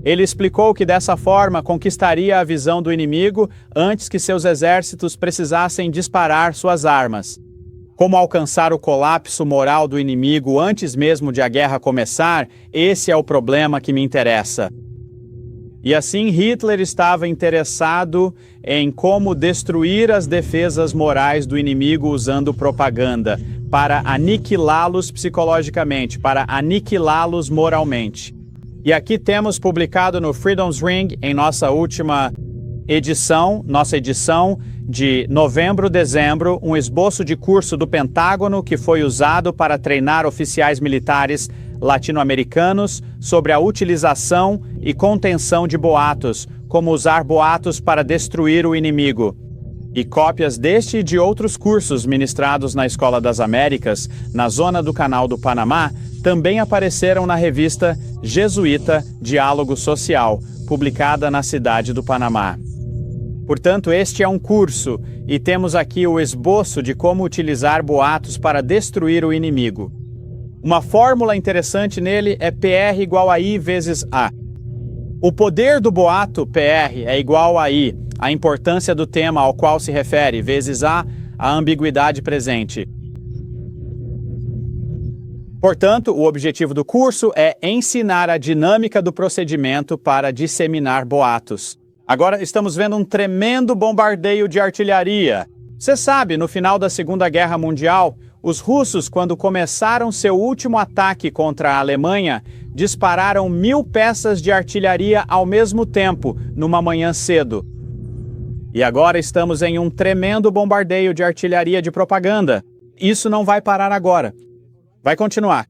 Ele explicou que dessa forma conquistaria a visão do inimigo antes que seus exércitos precisassem disparar suas armas. Como alcançar o colapso moral do inimigo antes mesmo de a guerra começar, esse é o problema que me interessa. E assim Hitler estava interessado em como destruir as defesas morais do inimigo usando propaganda, para aniquilá-los psicologicamente, para aniquilá-los moralmente. E aqui temos publicado no Freedom's Ring, em nossa última edição, de novembro-dezembro, um esboço de curso do Pentágono que foi usado para treinar oficiais militares latino-americanos sobre a utilização e contenção de boatos, como usar boatos para destruir o inimigo. E cópias deste e de outros cursos ministrados na Escola das Américas, na zona do Canal do Panamá, também apareceram na revista jesuíta Diálogo Social, publicada na cidade do Panamá. Portanto, este é um curso, e temos aqui o esboço de como utilizar boatos para destruir o inimigo. Uma fórmula interessante nele é PR igual a I vezes A. O poder do boato, PR, é igual a I, a importância do tema ao qual se refere, vezes A ambiguidade presente. Portanto, o objetivo do curso é ensinar a dinâmica do procedimento para disseminar boatos. Agora estamos vendo um tremendo bombardeio de artilharia. Você sabe, no final da Segunda Guerra Mundial, os russos, quando começaram seu último ataque contra a Alemanha, dispararam 1000 peças de artilharia ao mesmo tempo, numa manhã cedo. E agora estamos em um tremendo bombardeio de artilharia de propaganda. Isso não vai parar agora. Vai continuar.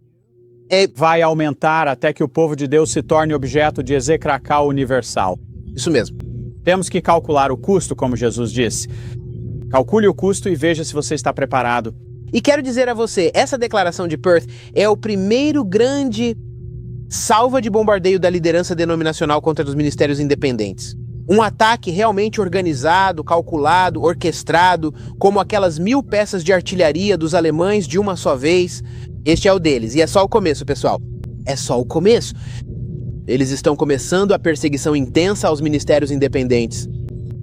Vai aumentar até que o povo de Deus se torne objeto de execracal universal. Isso mesmo. Temos que calcular o custo, como Jesus disse. Calcule o custo e veja se você está preparado. E quero dizer a você, essa declaração de Perth é o primeiro grande salva de bombardeio da liderança denominacional contra os ministérios independentes. Um ataque realmente organizado, calculado, orquestrado, como aquelas 1000 peças de artilharia dos alemães de uma só vez. Este é o deles, e é só o começo, pessoal. É só o começo. Eles estão começando a perseguição intensa aos ministérios independentes.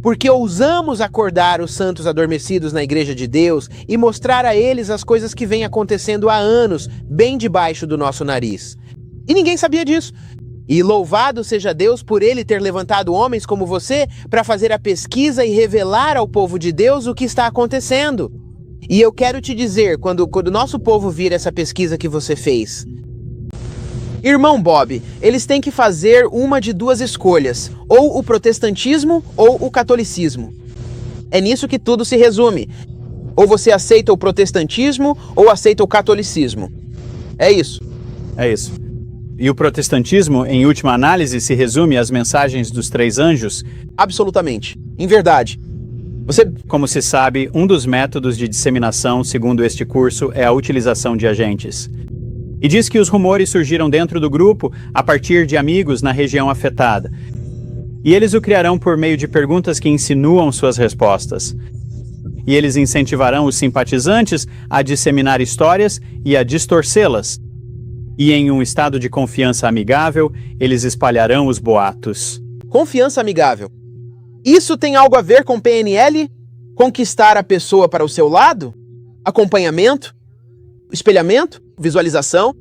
Porque ousamos acordar os santos adormecidos na Igreja de Deus e mostrar a eles as coisas que vêm acontecendo há anos, bem debaixo do nosso nariz. E ninguém sabia disso. E louvado seja Deus por Ele ter levantado homens como você para fazer a pesquisa e revelar ao povo de Deus o que está acontecendo. E eu quero te dizer, quando o nosso povo vir essa pesquisa que você fez, Irmão Bob, eles têm que fazer uma de duas escolhas, ou o protestantismo ou o catolicismo. É nisso que tudo se resume. Ou você aceita o protestantismo ou aceita o catolicismo. É isso. É isso. E o protestantismo, em última análise, se resume às mensagens dos três anjos? Absolutamente. Em verdade. Como se sabe, um dos métodos de disseminação, segundo este curso, é a utilização de agentes. E diz que os rumores surgiram dentro do grupo a partir de amigos na região afetada. E eles o criarão por meio de perguntas que insinuam suas respostas. E eles incentivarão os simpatizantes a disseminar histórias e a distorcê-las. E em um estado de confiança amigável, eles espalharão os boatos. Confiança amigável. Isso tem algo a ver com PNL? Conquistar a pessoa para o seu lado? Acompanhamento? Espelhamento? Visualização?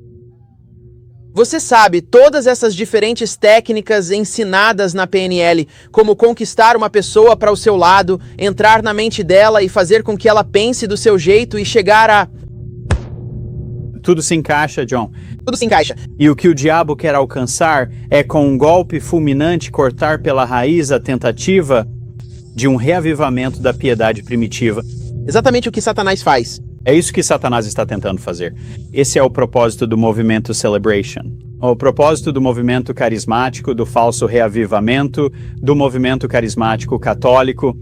Você sabe todas essas diferentes técnicas ensinadas na PNL, como conquistar uma pessoa para o seu lado, entrar na mente dela e fazer com que ela pense do seu jeito e chegar a... Tudo se encaixa, John. Tudo se encaixa. E o que o diabo quer alcançar é, com um golpe fulminante, cortar pela raiz a tentativa de um reavivamento da piedade primitiva. Exatamente o que Satanás faz. É isso que Satanás está tentando fazer. Esse é o propósito do movimento Celebration. O propósito do movimento carismático, do falso reavivamento, do movimento carismático católico.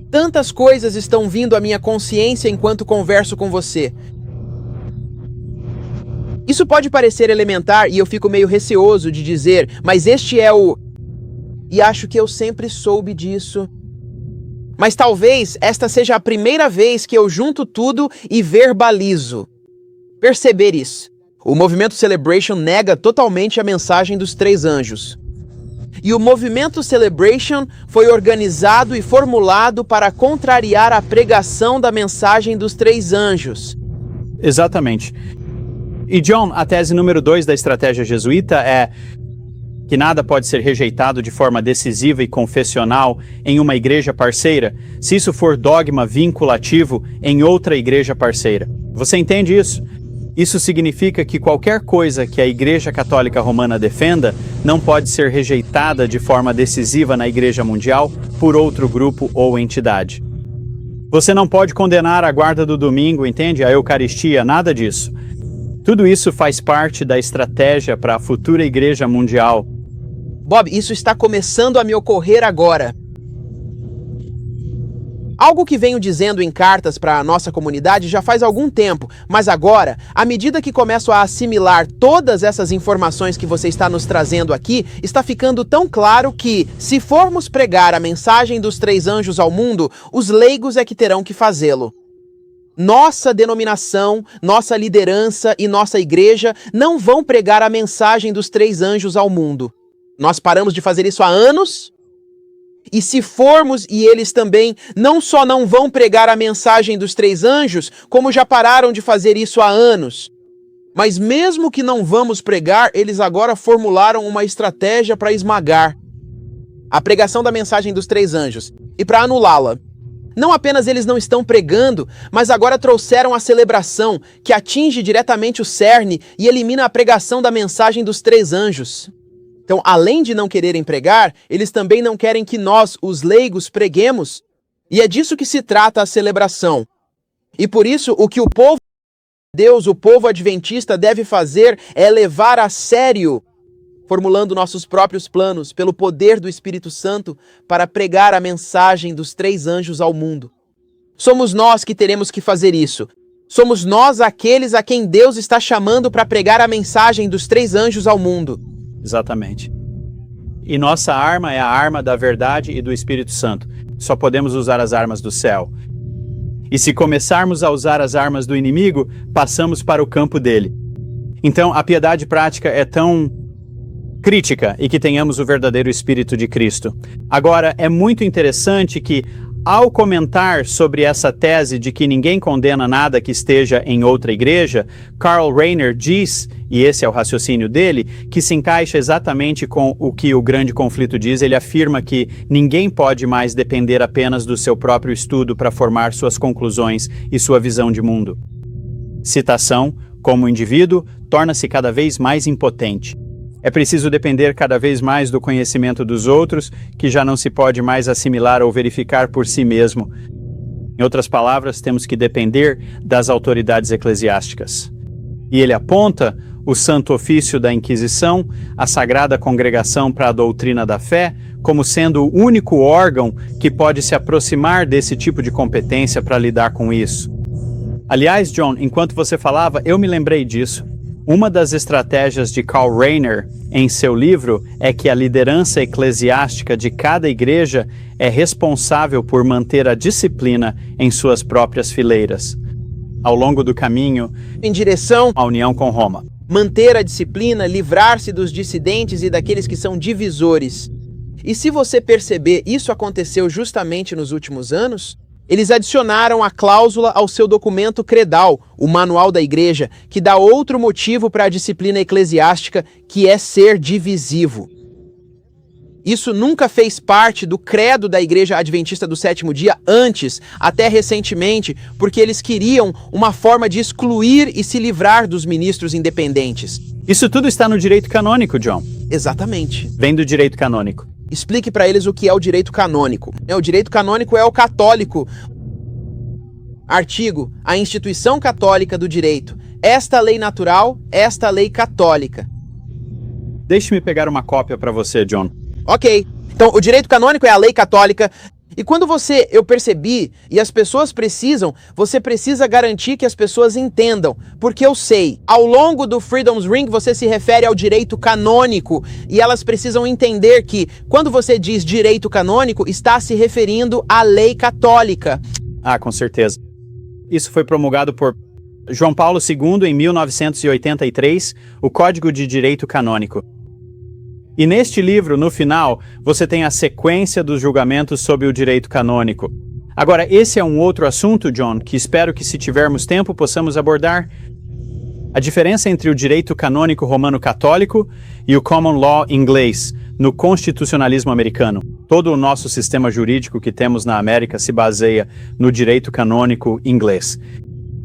Tantas coisas estão vindo à minha consciência enquanto converso com você. Isso pode parecer elementar e eu fico meio receoso de dizer, mas este é o... E acho que eu sempre soube disso. Mas talvez esta seja a primeira vez que eu junto tudo e verbalizo. Perceber isso. O movimento Celebration nega totalmente a mensagem dos três anjos. E o movimento Celebration foi organizado e formulado para contrariar a pregação da mensagem dos três anjos. Exatamente. E John, a tese número 2 da estratégia jesuíta é que nada pode ser rejeitado de forma decisiva e confessional em uma igreja parceira, se isso for dogma vinculativo em outra igreja parceira. Você entende isso? Isso significa que qualquer coisa que a Igreja Católica Romana defenda não pode ser rejeitada de forma decisiva na Igreja Mundial por outro grupo ou entidade. Você não pode condenar a guarda do domingo, entende? A Eucaristia, nada disso. Tudo isso faz parte da estratégia para a futura Igreja Mundial. Bob, isso está começando a me ocorrer agora. Algo que venho dizendo em cartas para a nossa comunidade já faz algum tempo, mas agora, à medida que começo a assimilar todas essas informações que você está nos trazendo aqui, está ficando tão claro que, se formos pregar a mensagem dos três anjos ao mundo, os leigos é que terão que fazê-lo. Nossa denominação, nossa liderança e nossa igreja não vão pregar a mensagem dos três anjos ao mundo. Nós paramos de fazer isso há anos. E se formos e eles também não só não vão pregar a mensagem dos três anjos, como já pararam de fazer isso há anos. Mas mesmo que não vamos pregar, eles agora formularam uma estratégia para esmagar a pregação da mensagem dos três anjos e para anulá-la. Não apenas eles não estão pregando, mas agora trouxeram a celebração que atinge diretamente o cerne e elimina a pregação da mensagem dos três anjos. Então, além de não quererem pregar, eles também não querem que nós, os leigos, preguemos. E é disso que se trata a celebração. E por isso, o que o povo de Deus, o povo adventista, deve fazer é levar a sério, formulando nossos próprios planos, pelo poder do Espírito Santo, para pregar a mensagem dos três anjos ao mundo. Somos nós que teremos que fazer isso. Somos nós aqueles a quem Deus está chamando para pregar a mensagem dos três anjos ao mundo. Exatamente. E nossa arma é a arma da verdade e do Espírito Santo. Só podemos usar as armas do céu. E se começarmos a usar as armas do inimigo, passamos para o campo dele. Então, a piedade prática é tão crítica e que tenhamos o verdadeiro Espírito de Cristo. Agora, é muito interessante que, ao comentar sobre essa tese de que ninguém condena nada que esteja em outra igreja, Karl Rahner diz, e esse é o raciocínio dele, que se encaixa exatamente com o que o Grande Conflito diz. Ele afirma que ninguém pode mais depender apenas do seu próprio estudo para formar suas conclusões e sua visão de mundo. Citação: Como indivíduo, torna-se cada vez mais impotente. É preciso depender cada vez mais do conhecimento dos outros, que já não se pode mais assimilar ou verificar por si mesmo. Em outras palavras, temos que depender das autoridades eclesiásticas. E ele aponta o Santo Ofício da Inquisição, a Sagrada Congregação para a Doutrina da Fé, como sendo o único órgão que pode se aproximar desse tipo de competência para lidar com isso. Aliás, John, enquanto você falava, eu me lembrei disso. Uma das estratégias de Karl Rahner em seu livro é que a liderança eclesiástica de cada igreja é responsável por manter a disciplina em suas próprias fileiras, ao longo do caminho Em direção à união com Roma. manter a disciplina, livrar-se dos dissidentes e daqueles que são divisores. E se você perceber, isso aconteceu justamente nos últimos anos. Eles adicionaram a cláusula ao seu documento credal, o Manual da Igreja, que dá outro motivo para a disciplina eclesiástica, que é ser divisivo. Isso nunca fez parte do credo da Igreja Adventista do Sétimo Dia antes, até recentemente, porque eles queriam uma forma de excluir e se livrar dos ministros independentes. Isso tudo está no direito canônico, John. Exatamente. Vem do direito canônico. Explique para eles o que é o direito canônico. O direito canônico é o católico. Artigo: a instituição católica do direito. Esta lei natural, esta lei católica. Deixe-me pegar uma cópia para você, John. Ok. Então, o direito canônico é a lei católica. E quando eu percebi, e as pessoas precisam, você precisa garantir que as pessoas entendam. Porque eu sei, ao longo do Freedom's Ring você se refere ao direito canônico. E elas precisam entender que, quando você diz direito canônico, está se referindo à lei católica. Ah, com certeza. Isso foi promulgado por João Paulo II em 1983, o Código de Direito Canônico. E neste livro, no final, você tem a sequência dos julgamentos sobre o direito canônico. Agora, esse é um outro assunto, John, que espero que, se tivermos tempo, possamos abordar. A diferença entre o direito canônico romano-católico e o common law inglês, no constitucionalismo americano. Todo o nosso sistema jurídico que temos na América se baseia no direito canônico inglês.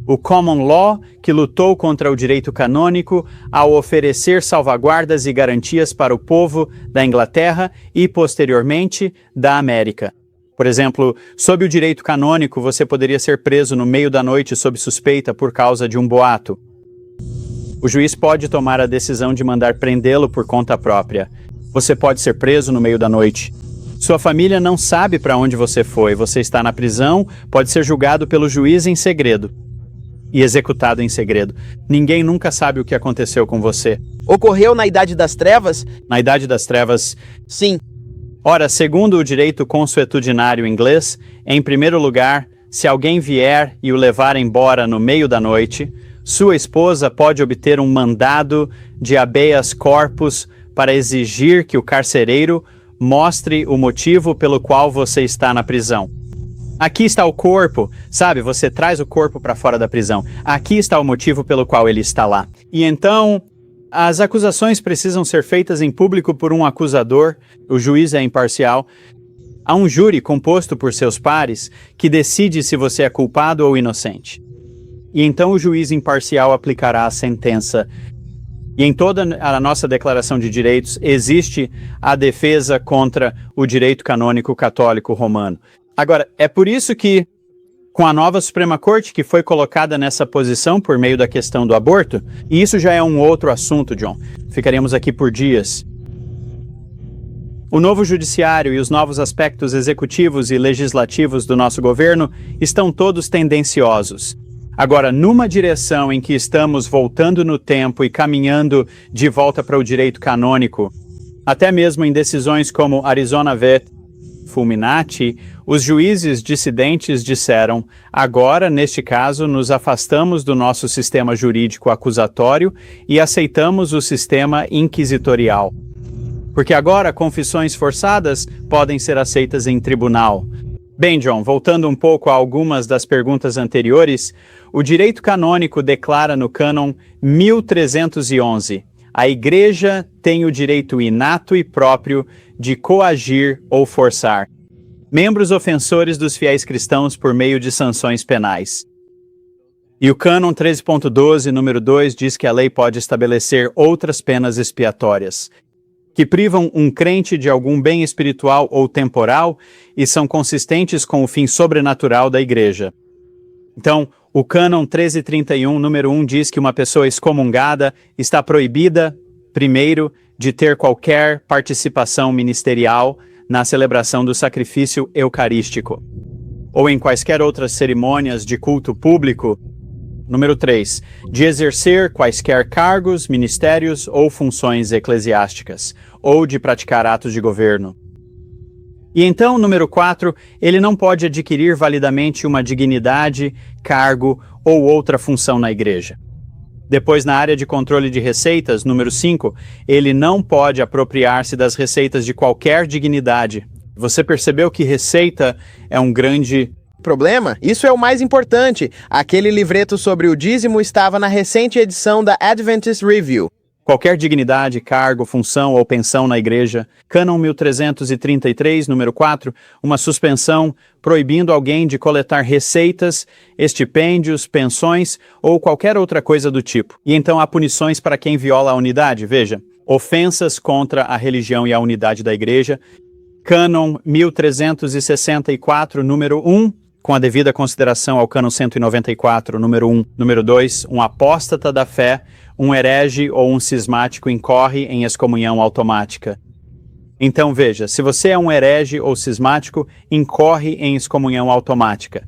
O common law, que lutou contra o direito canônico ao oferecer salvaguardas e garantias para o povo da Inglaterra e, posteriormente, da América. Por exemplo, sob o direito canônico, você poderia ser preso no meio da noite sob suspeita por causa de um boato. O juiz pode tomar a decisão de mandar prendê-lo por conta própria. Você pode ser preso no meio da noite. Sua família não sabe para onde você foi, você está na prisão, pode ser julgado pelo juiz em segredo e executado em segredo. Ninguém nunca sabe o que aconteceu com você. Ocorreu na Idade das Trevas? Na Idade das Trevas, Sim. ora, segundo o direito consuetudinário inglês, em primeiro lugar, se alguém vier e o levar embora no meio da noite, sua esposa pode obter um mandado de habeas corpus para exigir que o carcereiro mostre o motivo pelo qual você está na prisão. Aqui está o corpo, sabe? Você traz o corpo para fora da prisão. Aqui está o motivo pelo qual ele está lá. E então, as acusações precisam ser feitas em público por um acusador, o juiz é imparcial. Há um júri composto por seus pares que decide se você é culpado ou inocente. E então o juiz imparcial aplicará a sentença. E em toda a nossa Declaração de Direitos existe a defesa contra o direito canônico católico romano. Agora, é por isso que, com a nova Suprema Corte, que foi colocada nessa posição por meio da questão do aborto, e isso já é um outro assunto, John, ficaremos aqui por dias. O novo judiciário e os novos aspectos executivos e legislativos do nosso governo estão todos tendenciosos. Agora, numa direção em que estamos voltando no tempo e caminhando de volta para o direito canônico, até mesmo em decisões como Arizona v. Fulminati, os juízes dissidentes disseram: agora, neste caso, nos afastamos do nosso sistema jurídico acusatório e aceitamos o sistema inquisitorial. Porque agora confissões forçadas podem ser aceitas em tribunal. Bem, John, voltando um pouco a algumas das perguntas anteriores, o direito canônico declara no cânon 1311: a Igreja tem o direito inato e próprio de coagir ou forçar membros ofensores dos fiéis cristãos por meio de sanções penais. E o cânon 13.12, número 2, diz que a lei pode estabelecer outras penas expiatórias, que privam um crente de algum bem espiritual ou temporal e são consistentes com o fim sobrenatural da igreja. Então, o cânon 1331, número 1, diz que uma pessoa excomungada está proibida, primeiro, de ter qualquer participação ministerial na celebração do sacrifício eucarístico, ou em quaisquer outras cerimônias de culto público. Número 3, de exercer quaisquer cargos, ministérios ou funções eclesiásticas, ou de praticar atos de governo. E então, número 4, ele não pode adquirir validamente uma dignidade, cargo ou outra função na igreja. Depois, na área de controle de receitas, número 5, ele não pode apropriar-se das receitas de qualquer dignidade. Você percebeu que receita é um grande problema? Isso é o mais importante. Aquele livreto sobre o dízimo estava na recente edição da Adventist Review. Qualquer dignidade, cargo, função ou pensão na igreja. Cânon 1333, número 4, uma suspensão proibindo alguém de coletar receitas, estipêndios, pensões ou qualquer outra coisa do tipo. E então há punições para quem viola a unidade. Veja, ofensas contra a religião e a unidade da igreja. Cânon 1364, número 1, com a devida consideração ao cânon 194, número 1. Número 2, um apóstata da fé, um herege ou um cismático incorre em excomunhão automática. Então veja, se você é um herege ou cismático, incorre em excomunhão automática.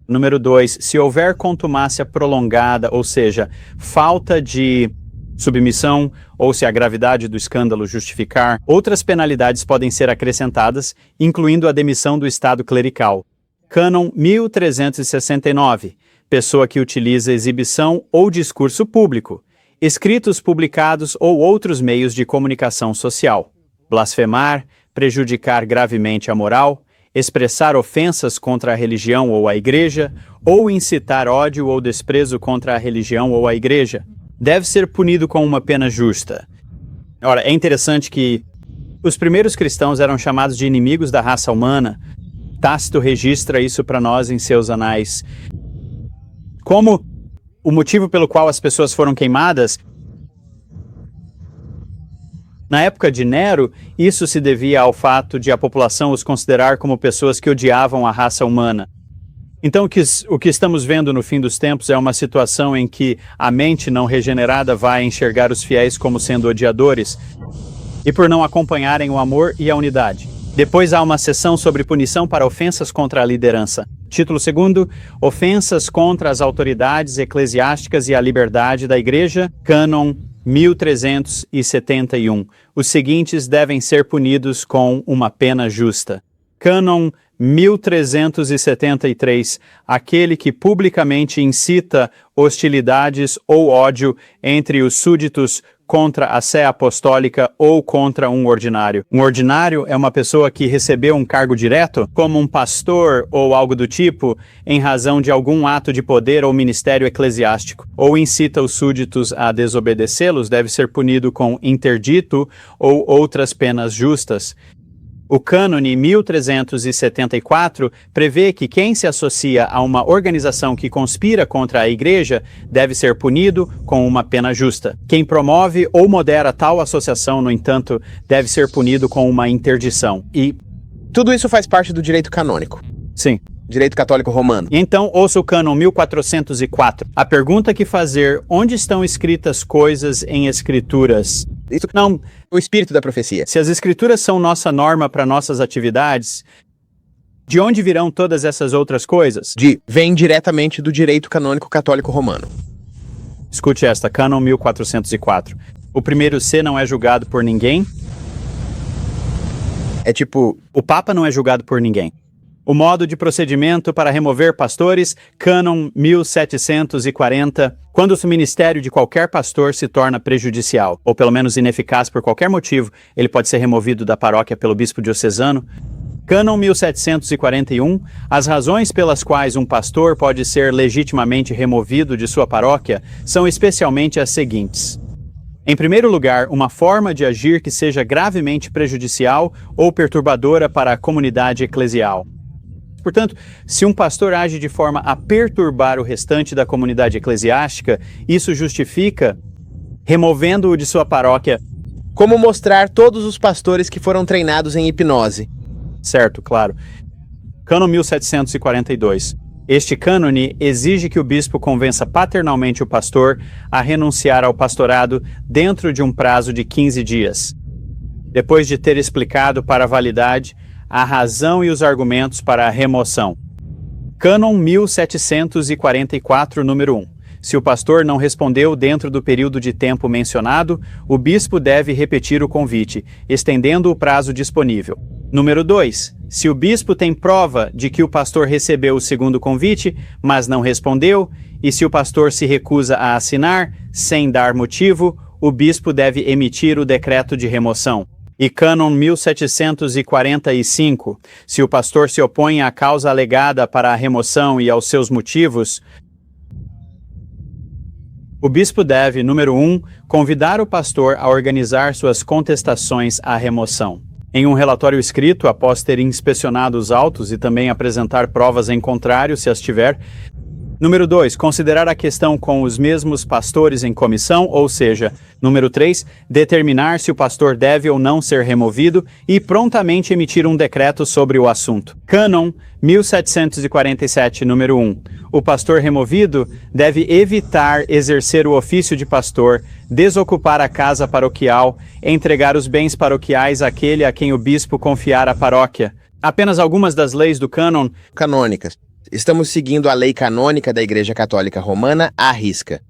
Número 2, se houver contumácia prolongada, ou seja, falta de submissão, ou se a gravidade do escândalo justificar, outras penalidades podem ser acrescentadas, incluindo a demissão do estado clerical. Cânon 1369, pessoa que utiliza exibição ou discurso público, escritos publicados ou outros meios de comunicação social. Blasfemar, prejudicar gravemente a moral, expressar ofensas contra a religião ou a igreja, ou incitar ódio ou desprezo contra a religião ou a igreja, deve ser punido com uma pena justa. Ora, é interessante que os primeiros cristãos eram chamados de inimigos da raça humana. Tácito registra isso para nós em seus anais. Como o motivo pelo qual as pessoas foram queimadas, na época de Nero, isso se devia ao fato de a população os considerar como pessoas que odiavam a raça humana. Então, o que estamos vendo no fim dos tempos é uma situação em que a mente não regenerada vai enxergar os fiéis como sendo odiadores e por não acompanharem o amor e a unidade. Depois há uma seção sobre punição para ofensas contra a liderança. Título 2, ofensas contra as autoridades eclesiásticas e a liberdade da igreja, cânon 1371. Os seguintes devem ser punidos com uma pena justa. Cânon 1373, aquele que publicamente incita hostilidades ou ódio entre os súditos contra a sé apostólica ou contra um ordinário. Um ordinário é uma pessoa que recebeu um cargo direto, como um pastor ou algo do tipo, em razão de algum ato de poder ou ministério eclesiástico, ou incita os súditos a desobedecê-los, deve ser punido com interdito ou outras penas justas. O cânone 1374 prevê que quem se associa a uma organização que conspira contra a igreja deve ser punido com uma pena justa. Quem promove ou modera tal associação, no entanto, deve ser punido com uma interdição. E tudo isso faz parte do direito canônico. Sim. Direito católico romano. Então, ouça o cânon 1404. A pergunta que fazer: onde estão escritas coisas em escrituras? Isso não, o espírito da profecia. Se as escrituras são nossa norma para nossas atividades, de onde virão todas essas outras coisas? Vem diretamente do direito canônico católico romano. Escute esta, cânon 1404. O primeiro C não é julgado por ninguém. É tipo, o Papa não é julgado por ninguém. O modo de procedimento para remover pastores, cânon 1740, quando o ministério de qualquer pastor se torna prejudicial, ou pelo menos ineficaz por qualquer motivo, ele pode ser removido da paróquia pelo bispo diocesano. Cânon 1741, as razões pelas quais um pastor pode ser legitimamente removido de sua paróquia são especialmente as seguintes. Em primeiro lugar, uma forma de agir que seja gravemente prejudicial ou perturbadora para a comunidade eclesial. Portanto, se um pastor age de forma a perturbar o restante da comunidade eclesiástica, isso justifica removendo-o de sua paróquia. Como mostrar todos os pastores que foram treinados em hipnose. Certo, claro. Cânon 1742. Este cânone exige que o bispo convença paternalmente o pastor a renunciar ao pastorado dentro de um prazo de 15 dias. Depois de ter explicado para a validade a razão e os argumentos para a remoção. Cânon 1744, número 1. Se o pastor não respondeu dentro do período de tempo mencionado, o bispo deve repetir o convite, estendendo o prazo disponível. Número 2. Se o bispo tem prova de que o pastor recebeu o segundo convite, mas não respondeu, e se o pastor se recusa a assinar, sem dar motivo, o bispo deve emitir o decreto de remoção. E Cânon 1745. Se o pastor se opõe à causa alegada para a remoção e aos seus motivos, o bispo deve, número 1, convidar o pastor a organizar suas contestações à remoção. Em um relatório escrito, após ter inspecionado os autos e também apresentar provas em contrário, se as tiver. Número 2, considerar a questão com os mesmos pastores em comissão, ou seja, número 3, determinar se o pastor deve ou não ser removido e prontamente emitir um decreto sobre o assunto. Cânon 1747, número 1. O pastor removido deve evitar exercer o ofício de pastor, desocupar a casa paroquial, entregar os bens paroquiais àquele a quem o bispo confiar a paróquia. Apenas algumas das leis do cânon Canônicas. Estamos seguindo a lei canônica da Igreja Católica Romana à risca.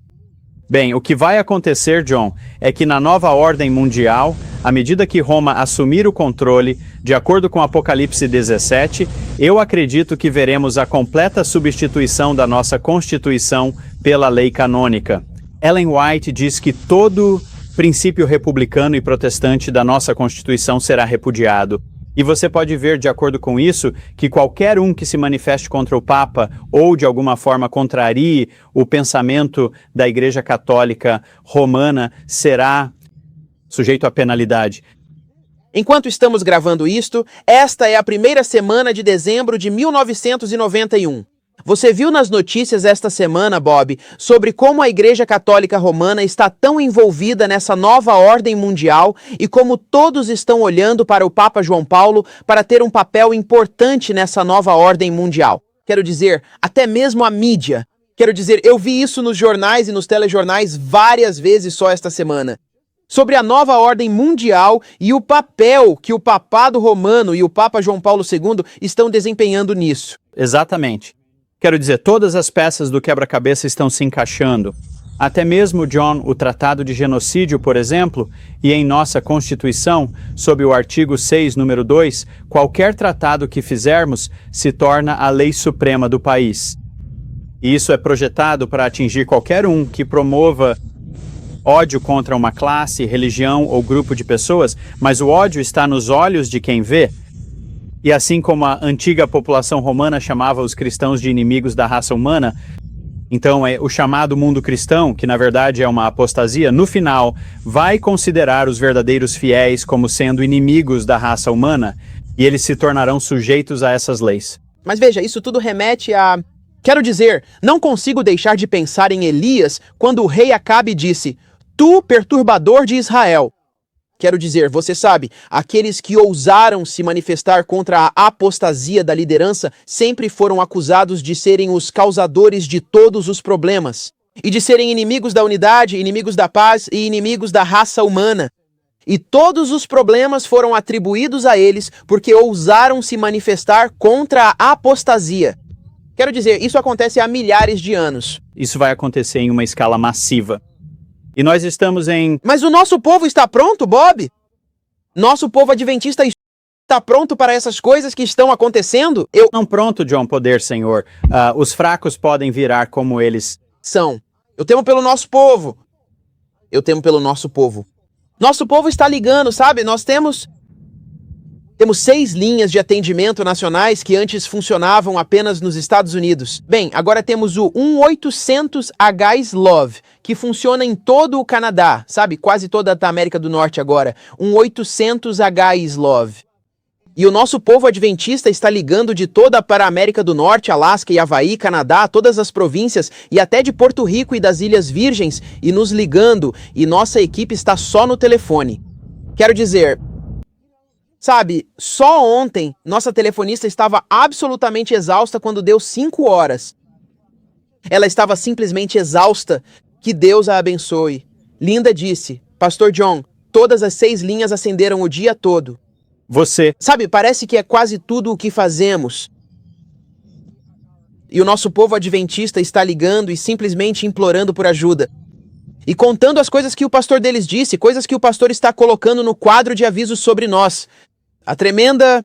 Bem, o que vai acontecer, John, é que na nova ordem mundial, à medida que Roma assumir o controle, de acordo com Apocalipse 17, eu acredito que veremos a completa substituição da nossa Constituição pela lei canônica. Ellen White diz que todo princípio republicano e protestante da nossa Constituição será repudiado. E você pode ver, de acordo com isso, que qualquer um que se manifeste contra o Papa ou de alguma forma contrarie o pensamento da Igreja Católica Romana será sujeito à penalidade. Enquanto estamos gravando isto, esta é a primeira semana de dezembro de 1991. Você viu nas notícias esta semana, Bob, sobre como a Igreja Católica Romana está tão envolvida nessa nova ordem mundial e como todos estão olhando para o Papa João Paulo para ter um papel importante nessa nova ordem mundial. Quero dizer, até mesmo a mídia. Quero dizer, eu vi isso nos jornais e nos telejornais várias vezes só esta semana. Sobre a nova ordem mundial e o papel que o Papado Romano e o Papa João Paulo II estão desempenhando nisso. Exatamente. Quero dizer, todas as peças do quebra-cabeça estão se encaixando. Até mesmo, John, o Tratado de Genocídio, por exemplo, e em nossa Constituição, sob o artigo 6, número 2, qualquer tratado que fizermos se torna a lei suprema do país. E isso é projetado para atingir qualquer um que promova ódio contra uma classe, religião ou grupo de pessoas, mas o ódio está nos olhos de quem vê. E assim como a antiga população romana chamava os cristãos de inimigos da raça humana, então o chamado mundo cristão, que na verdade é uma apostasia, no final vai considerar os verdadeiros fiéis como sendo inimigos da raça humana e eles se tornarão sujeitos a essas leis. Mas veja, isso tudo remete a... Quero dizer, não consigo deixar de pensar em Elias quando o rei Acabe disse: "Tu, perturbador de Israel." Quero dizer, você sabe, aqueles que ousaram se manifestar contra a apostasia da liderança sempre foram acusados de serem os causadores de todos os problemas. E de serem inimigos da unidade, inimigos da paz e inimigos da raça humana. E todos os problemas foram atribuídos a eles porque ousaram se manifestar contra a apostasia. Quero dizer, isso acontece há milhares de anos. Isso vai acontecer em uma escala massiva. E nós estamos em... Mas o nosso povo está pronto, Bob? Nosso povo adventista está pronto para essas coisas que estão acontecendo? Não pronto, John, poder, Senhor. Os fracos podem virar como eles são. Eu temo pelo nosso povo. Eu temo pelo nosso povo. Nosso povo está ligando, sabe? Nós temos 6 linhas de atendimento nacionais que antes funcionavam apenas nos Estados Unidos. Bem, agora temos o 1-800-HIS-LOVE, que funciona em todo o Canadá, sabe? Quase toda a América do Norte agora. 1-800-HIS-LOVE. E o nosso povo adventista está ligando de toda para a América do Norte, Alasca e Havaí, Canadá, todas as províncias e até de Porto Rico e das Ilhas Virgens e nos ligando, e nossa equipe está só no telefone. Quero dizer, sabe, só ontem nossa telefonista estava absolutamente exausta quando deu 5 horas. Ela estava simplesmente exausta. Que Deus a abençoe. Linda disse, Pastor John, todas as 6 linhas acenderam o dia todo. Você. Sabe, parece que é quase tudo o que fazemos. E o nosso povo adventista está ligando e simplesmente implorando por ajuda. E contando as coisas que o pastor deles disse, coisas que o pastor está colocando no quadro de avisos sobre nós. A tremenda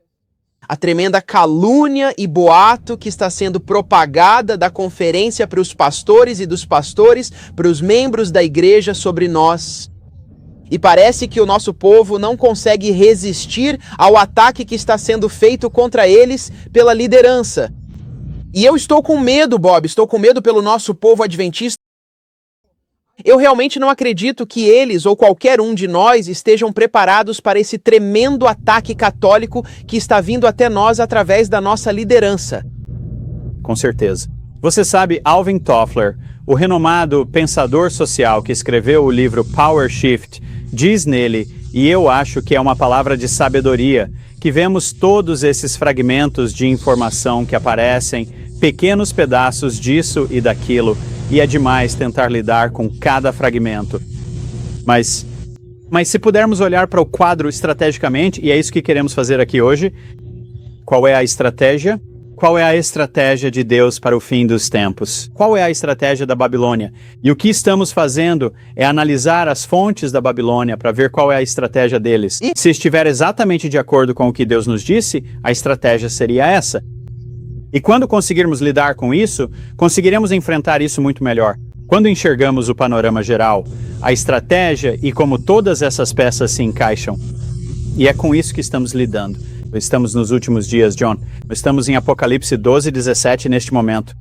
calúnia e boato que está sendo propagada da conferência para os pastores e dos pastores para os membros da igreja sobre nós. E parece que o nosso povo não consegue resistir ao ataque que está sendo feito contra eles pela liderança. E eu estou com medo, Bob, estou com medo pelo nosso povo adventista. Eu realmente não acredito que eles ou qualquer um de nós estejam preparados para esse tremendo ataque católico que está vindo até nós através da nossa liderança. Com certeza. Você sabe, Alvin Toffler, o renomado pensador social que escreveu o livro Power Shift, diz nele, e eu acho que é uma palavra de sabedoria, que vemos todos esses fragmentos de informação que aparecem, pequenos pedaços disso e daquilo, e é demais tentar lidar com cada fragmento. Mas se pudermos olhar para o quadro estrategicamente, e é isso que queremos fazer aqui hoje, qual é a estratégia? Qual é a estratégia de Deus para o fim dos tempos? Qual é a estratégia da Babilônia? E o que estamos fazendo é analisar as fontes da Babilônia para ver qual é a estratégia deles. E se estiver exatamente de acordo com o que Deus nos disse, a estratégia seria essa. E quando conseguirmos lidar com isso, conseguiremos enfrentar isso muito melhor. Quando enxergamos o panorama geral, a estratégia e como todas essas peças se encaixam. E é com isso que estamos lidando. Estamos nos últimos dias, John. Estamos em Apocalipse 12:17 neste momento.